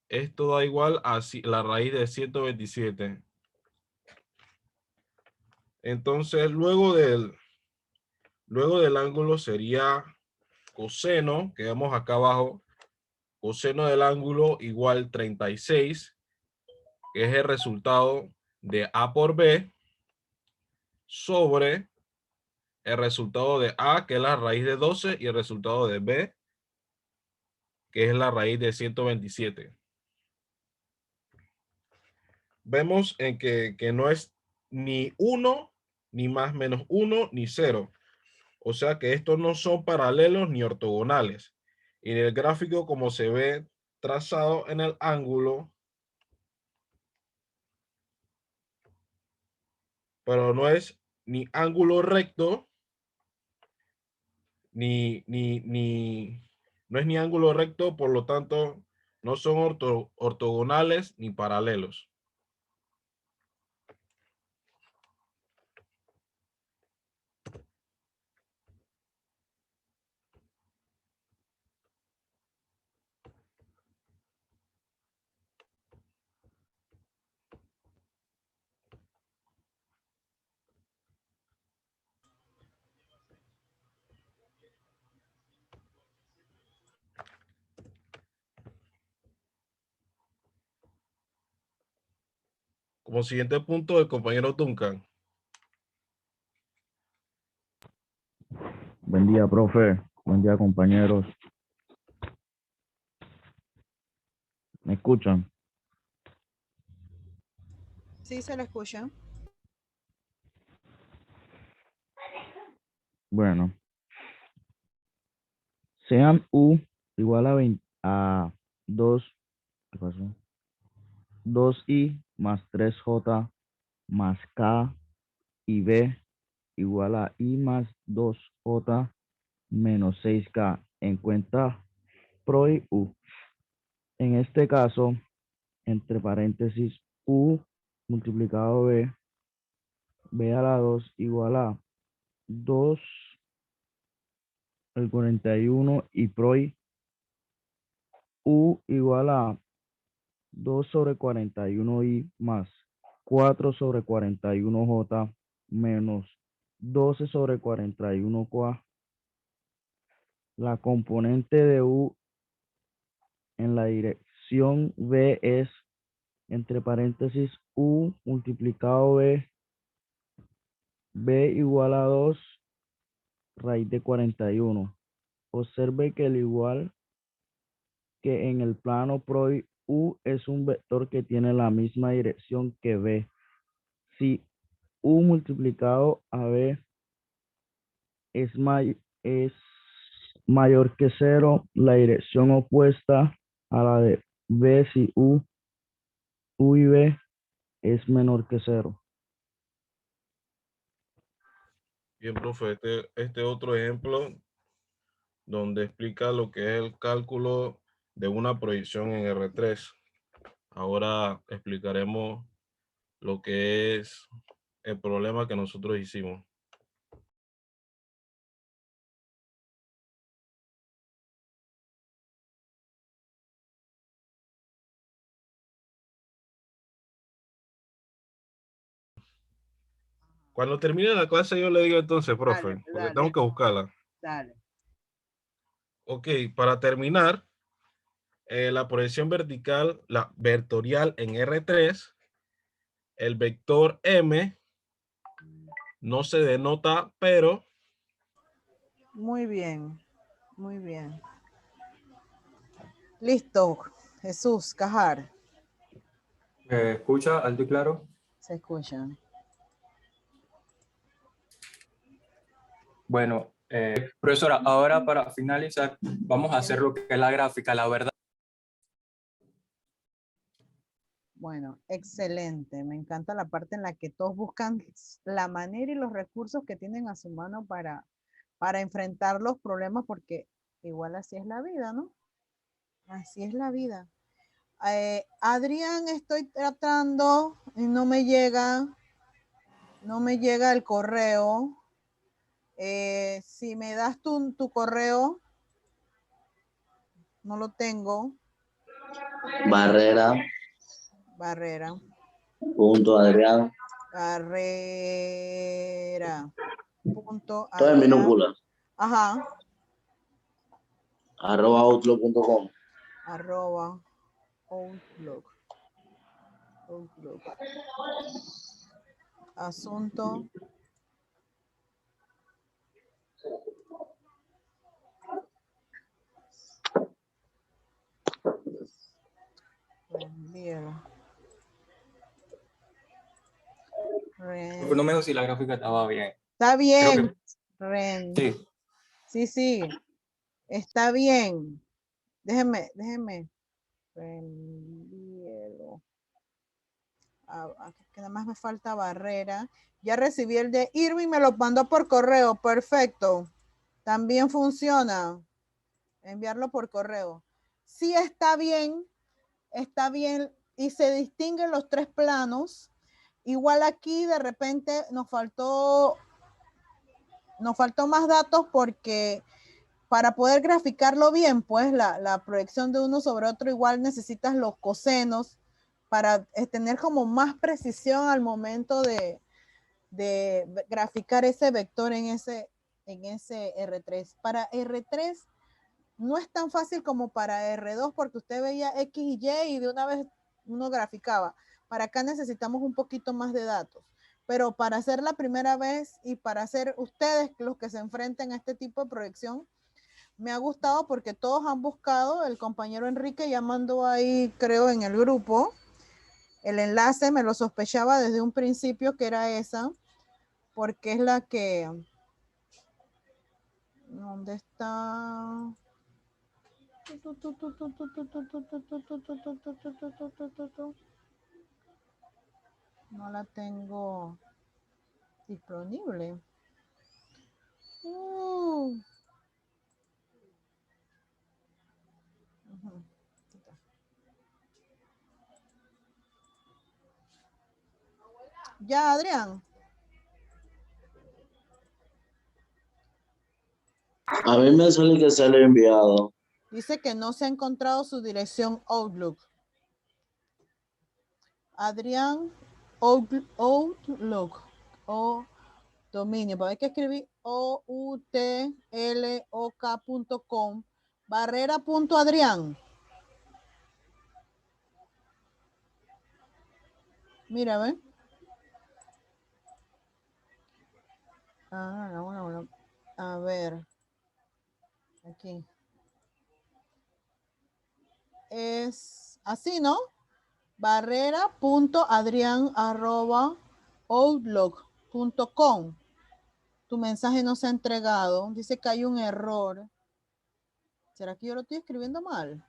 Esto da igual a la raíz de 127. Entonces, luego del ángulo sería coseno, que vemos acá abajo. Coseno del ángulo igual 36, que es el resultado de A por B, sobre el resultado de A, que es la raíz de 12, y el resultado de B, que es la raíz de 127. Vemos en que no es ni 1, ni más menos 1, ni 0. O sea que estos no son paralelos ni ortogonales. Y en el gráfico, como se ve trazado en el ángulo, pero no es ni ángulo recto, no es ni ángulo recto, por lo tanto, no son ortogonales ni paralelos. Como siguiente punto, el compañero Duncan. Buen día, profe. Buen día, compañeros. ¿Me escuchan? Sí, se lo escucha. Bueno. Sean U igual a 20, a 2, ¿qué pasó? 2i más 3j más k y b igual a i más 2j menos 6k. Encuentra pro y u. En este caso, entre paréntesis, u multiplicado b a la 2 igual a 2 al 41 y pro y u igual a 2 sobre 41i más 4 sobre 41j menos 12 sobre 41K. La componente de U en la dirección B es, entre paréntesis, U multiplicado B, B igual a 2 raíz de 41. Observe que al igual que en el plano PROI, U es un vector que tiene la misma dirección que B. Si U multiplicado a B es mayor que 0, la dirección opuesta a la de B si U y B es menor que 0. Bien, profe, este otro ejemplo donde explica lo que es el cálculo de una proyección en R3. Ahora explicaremos lo que es el problema que nosotros hicimos. Cuando termine la clase yo le digo entonces, profe, Dale, porque dale, tengo que buscarla. dale. Ok, para terminar, la proyección vertical, la vectorial en R3, el vector M no se denota, pero Muy bien, muy bien. Listo, Jesús, Cajar, ¿Me escucha alto y claro? se escucha. Bueno, profesora, ahora para finalizar, vamos a hacer lo que es la gráfica, la verdad. Bueno, excelente. Me encanta la parte en la que todos buscan la manera y los recursos que tienen a su mano para enfrentar los problemas, porque igual así es la vida, ¿no? Así es la vida. Adrián, estoy tratando y no me llega el correo. Si me das tu correo, no lo tengo. Barrera. Barrera. Punto Adrián. Barrera. Punto Todo en Adrián. minúsculas. Ajá. @outlook.com. @outlook. Asunto. Reenvíalo. Por lo menos si la gráfica estaba bien. Está bien. Sí. Sí. Está bien. Déjeme. Reenvíelo. Que nada más me falta Barrera. Ya recibí el de Irving, me lo mandó por correo. Perfecto. También funciona. Enviarlo por correo. Sí, está bien y se distinguen los tres planos. Igual aquí de repente nos faltó más datos porque para poder graficarlo bien, pues la proyección de uno sobre otro igual necesitas los cosenos para tener como más precisión al momento de graficar ese vector en ese R3. Para R3 no es tan fácil como para R2 porque usted veía X y Y y de una vez uno graficaba. Para acá necesitamos un poquito más de datos. Pero para hacer la primera vez y para hacer ustedes los que se enfrenten a este tipo de proyección, me ha gustado porque todos han buscado, el compañero Enrique ya mandó ahí, creo, en el grupo, el enlace, me lo sospechaba desde un principio que era esa, porque es la que, ¿dónde está? No la tengo disponible. Ya, Adrián. A mí me sale que se le ha enviado. Dice que no se ha encontrado su dirección Outlook. Adrián, Outlook. dominio, para ver que escribí outlok.com, barrera.adrián. Mira, ¿ven? Bueno. A ver. Aquí. Es así, ¿no? barrera.adrián@outlook.com. Tu mensaje no se ha entregado. Dice que hay un error. ¿Será que yo lo estoy escribiendo mal?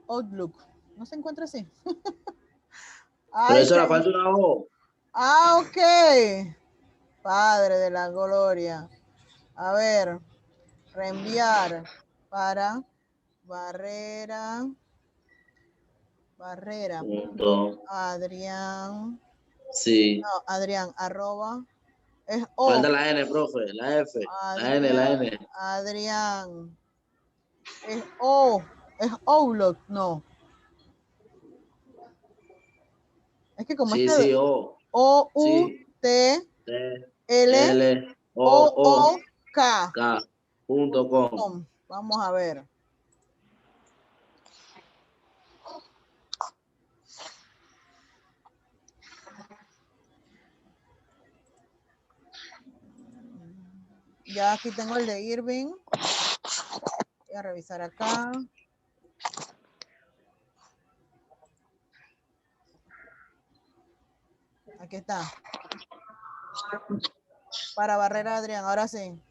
Outlook. ¿No se encuentra así? Profesora, falta una O. Ok. Padre de la gloria. A ver. Reenviar para Barrera. Adrián. Sí. No, Adrián, @ es O. Falta la N, profe, la F. Adrián, la N. Adrián. Es O. Es Outlook, no. Es que como sí, O. OUTLOOK.com. Vamos a ver. Ya aquí tengo el de Irving. Voy a revisar acá. Aquí está. Para Barrera Adrián, ahora sí.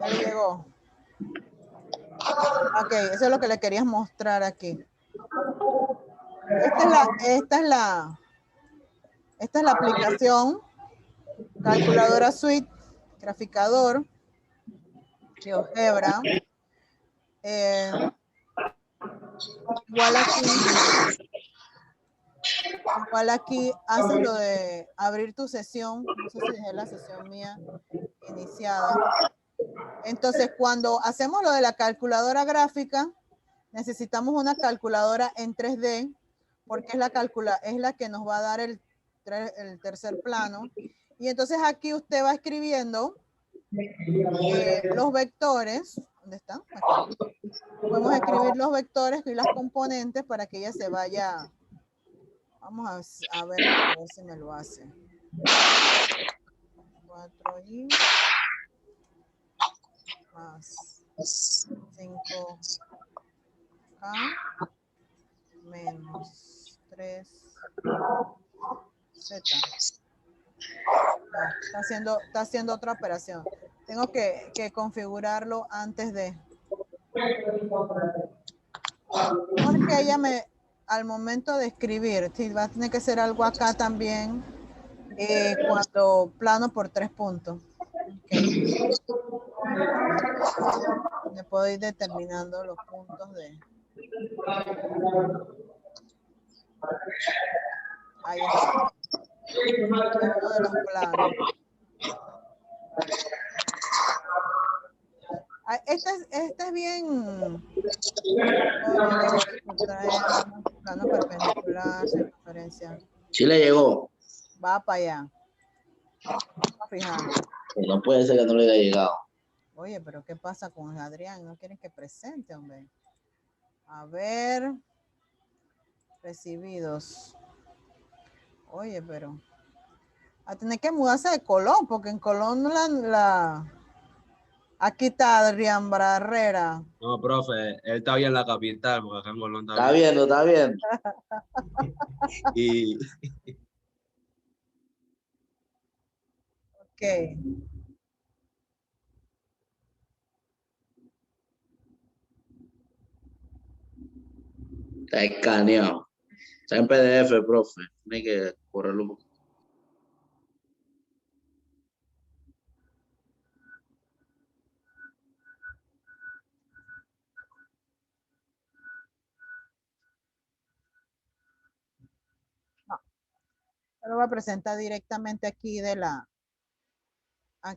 Ya le llegó. Ok, eso es lo que le quería mostrar aquí. Esta es la aplicación calculadora suite, graficador, GeoGebra. Igual aquí haces lo de abrir tu sesión. No sé si dejé la sesión mía iniciada. Entonces, cuando hacemos lo de la calculadora gráfica, necesitamos una calculadora en 3D, porque es la que nos va a dar el tercer plano. Y entonces aquí usted va escribiendo los vectores. ¿Dónde están? Aquí. Podemos escribir los vectores y las componentes para que ella se vaya. Vamos a ver si me lo hace. 4i más 5k menos 3z. No, está haciendo otra operación. Tengo que configurarlo antes de. Porque ella al momento de escribir, sí, va a tener que hacer algo acá también, cuando plano por 3 puntos. Okay. Me puedo ir determinando los puntos de. Ahí está. Uno de los planos. Este es bien. Plano perpendicular, circunferencia. Sí le llegó. Va para allá. Vamos a fijar. No puede ser que no le haya llegado. Oye, pero ¿qué pasa con Adrián? ¿No quieren que presente, hombre? A ver. Recibidos. Oye, pero a tener que mudarse de Colón, porque en Colón aquí está Adrián Barrera. No, profe, él está bien en la capital, porque acá en Colón está bien. Está viendo. Y... Ok. Está escaneado. Está en PDF, profe. Tiene que correrlo un poco. Lo voy a presentar directamente aquí de la. A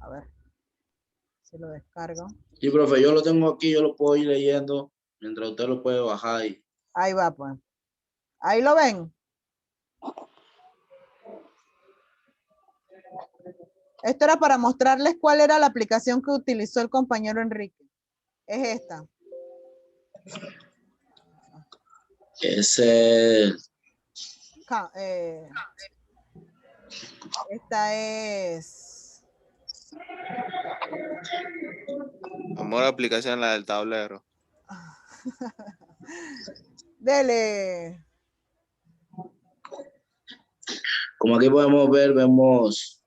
ver. Si lo descargo. Sí, profe, yo lo tengo aquí, yo lo puedo ir leyendo mientras usted lo puede bajar ahí. Ahí va, pues. Ahí lo ven. Esto era para mostrarles cuál era la aplicación que utilizó el compañero Enrique. Es esta. Esta es... Amor, aplicación la del tablero. Dele. Como aquí podemos ver, vemos,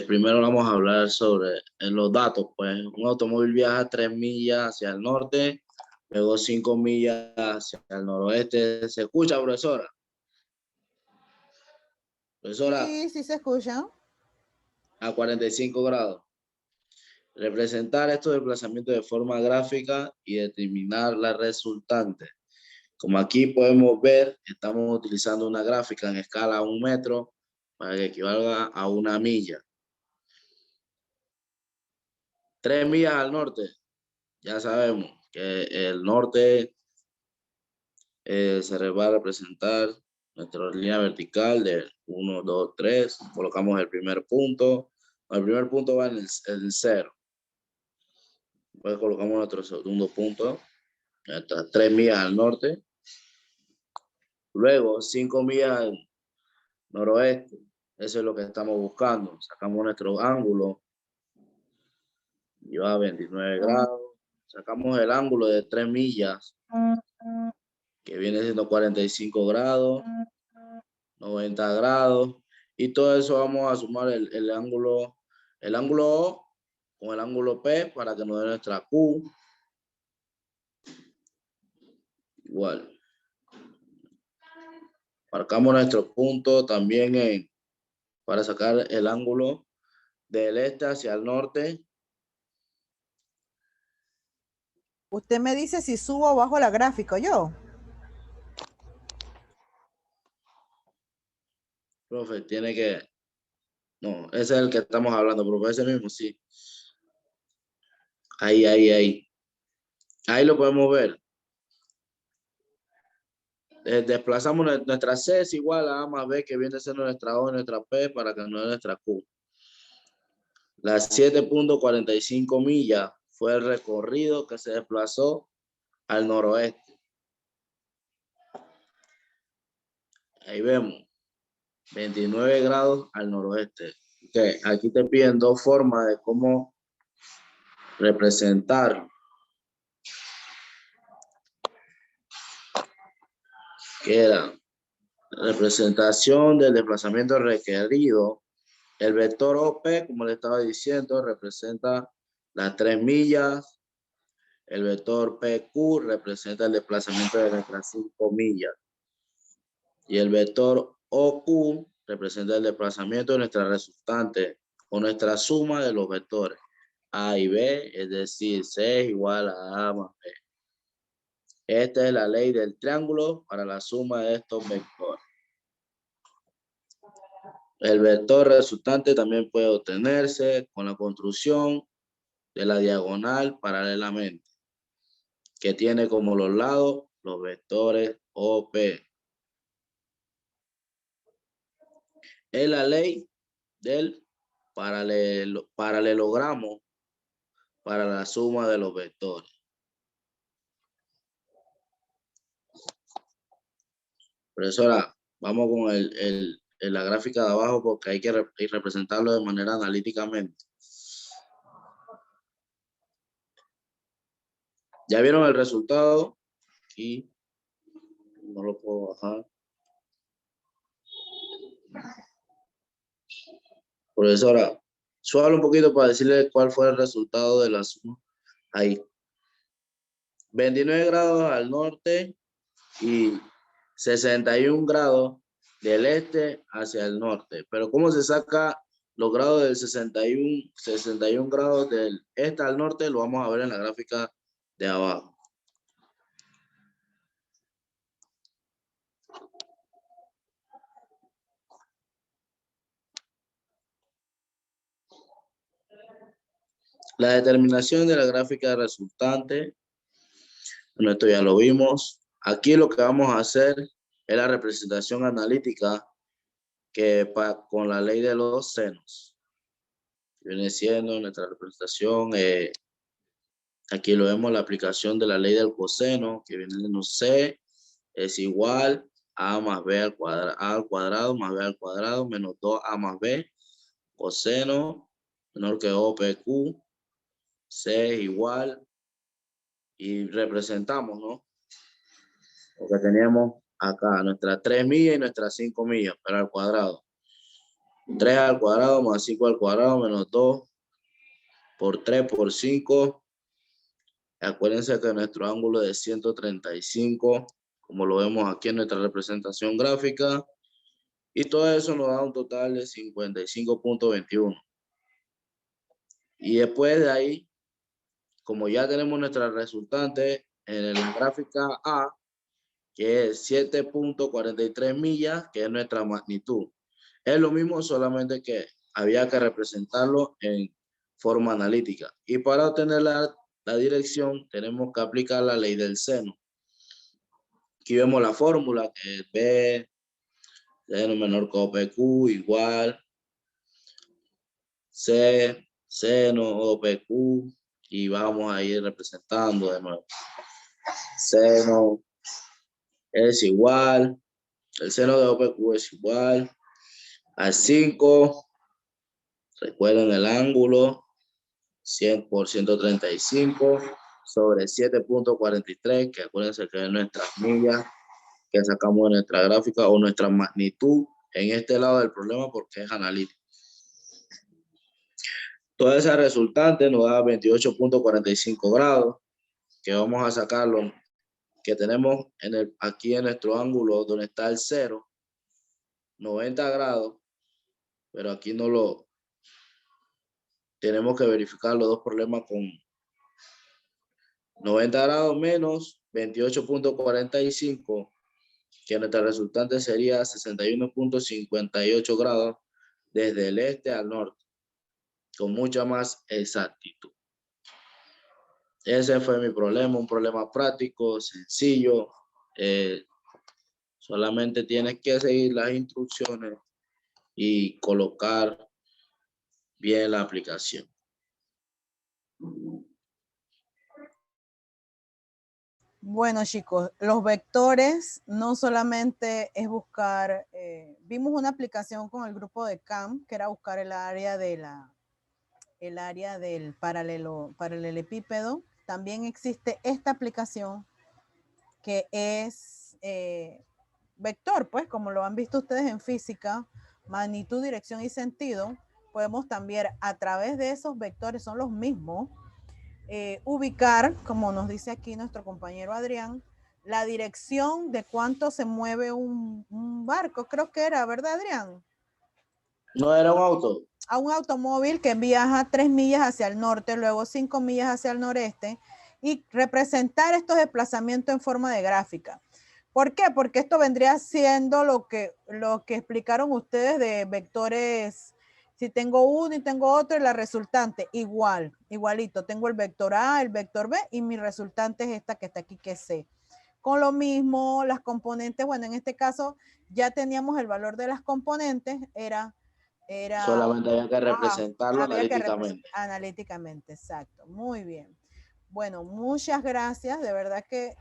primero vamos a hablar sobre los datos. Pues un automóvil viaja 3 millas hacia el norte, luego 5 millas hacia el noroeste. ¿Se escucha, profesora? Profesora. Sí, sí se escucha. A 45 grados. Representar estos desplazamientos de forma gráfica y determinar la resultante. Como aquí podemos ver, estamos utilizando una gráfica en escala 1 metro para que equivalga a 1 milla. 3 millas al norte. Ya sabemos que el norte se va a representar nuestra línea vertical de 1, 2, 3. Colocamos el primer punto. El primer punto va en el 0. Después colocamos nuestro segundo punto. Hasta 3 millas al norte. Luego 5 millas al noroeste. Eso es lo que estamos buscando. Sacamos nuestro ángulo. Lleva 29 grados. Sacamos el ángulo de 3 millas. Que viene siendo 45 grados. 90 grados. Y todo eso vamos a sumar el ángulo O con el ángulo P para que nos dé nuestra Q. Igual. Marcamos nuestro punto también para sacar el ángulo del este hacia el norte. Usted me dice si subo o bajo la gráfica, yo. Profe, tiene que... No, ese es el que estamos hablando, profe, ese mismo, sí. Ahí. Ahí lo podemos ver. Desplazamos nuestra C es igual a A más B, que viene siendo nuestra O y nuestra P para que nos dé nuestra Q. Las 7.45 millas fue el recorrido que se desplazó al noroeste. Ahí vemos, 29 grados al noroeste. Okay, aquí te piden dos formas de cómo representar. Queda representación del desplazamiento requerido. El vector OP, como le estaba diciendo, representa las 3 millas. El vector PQ representa el desplazamiento de nuestras 5 millas. Y el vector OQ representa el desplazamiento de nuestra resultante o nuestra suma de los vectores A y B, es decir, C es igual a A más B. Esta es la ley del triángulo para la suma de estos vectores. El vector resultante también puede obtenerse con la construcción de la diagonal paralelamente, que tiene como los lados los vectores OP. Es la ley del paralelogramo para la suma de los vectores. Profesora, vamos con la gráfica de abajo porque hay que representarlo de manera analíticamente. ¿Ya vieron el resultado? Aquí no lo puedo bajar. Profesora, suave un poquito para decirle cuál fue el resultado de la suma. Ahí. 29 grados al norte y 61 grados del este hacia el norte. Pero ¿cómo se saca los grados del 61 grados del este al norte? Lo vamos a ver en la gráfica de abajo. La determinación de la gráfica resultante. Bueno, esto ya lo vimos. Aquí lo que vamos a hacer es la representación analítica con la ley de los senos. Viene siendo nuestra representación. Aquí lo vemos, la aplicación de la ley del coseno, que viene siendo C es igual a más B al cuadrado más B al cuadrado menos 2A más B. Coseno menor que OPQ. C es igual. Y representamos, ¿no? Lo que tenemos acá, nuestras 3 millas y nuestras 5 millas, pero al cuadrado. 3 al cuadrado más 5 al cuadrado menos 2 por 3 por 5. Acuérdense que nuestro ángulo es de 135, como lo vemos aquí en nuestra representación gráfica. Y todo eso nos da un total de 55.21. Y después de ahí, como ya tenemos nuestra resultante en la gráfica A, que es 7.43 millas, que es nuestra magnitud. Es lo mismo, solamente que había que representarlo en forma analítica. Y para obtener la dirección, tenemos que aplicar la ley del seno. Aquí vemos la fórmula, que es B, seno menor que OPQ, igual C, seno OPQ, y vamos a ir representando de nuevo. Seno es igual, el seno de OPQ es igual a 5, recuerden el ángulo, 100 por 135 sobre 7.43, que acuérdense que es nuestras millas que sacamos de nuestra gráfica, o nuestra magnitud en este lado del problema, porque es analítico. Toda esa resultante nos da 28.45 grados, que vamos a sacarlo, que tenemos aquí en nuestro ángulo donde está el 0, 90 grados, pero aquí no lo tenemos que verificar los dos problemas con 90 grados menos 28.45, que nuestra resultante sería 61.58 grados desde el este al norte, con mucha más exactitud. Ese fue mi problema, un problema práctico, sencillo. Solamente tienes que seguir las instrucciones y colocar bien la aplicación. Bueno, chicos, los vectores no solamente es buscar, vimos una aplicación con el grupo de CAM, que era buscar el área del paralelepípedo. También existe esta aplicación que es vector, pues como lo han visto ustedes en física, magnitud, dirección y sentido. Podemos también a través de esos vectores, son los mismos, ubicar, como nos dice aquí nuestro compañero Adrián, la dirección de cuánto se mueve un barco, creo que era, ¿verdad, Adrián? No, era un auto. A un automóvil que viaja 3 millas hacia el norte, luego 5 millas hacia el noreste, y representar estos desplazamientos en forma de gráfica. ¿Por qué? Porque esto vendría siendo lo que explicaron ustedes de vectores. Si tengo uno y tengo otro, y la resultante igualito. Tengo el vector A, el vector B, y mi resultante es esta que está aquí, que es C. Con lo mismo, las componentes, bueno, en este caso ya teníamos el valor de las componentes, solamente había que representarlo analíticamente. Analíticamente, exacto. Muy bien. Bueno, muchas gracias. De verdad que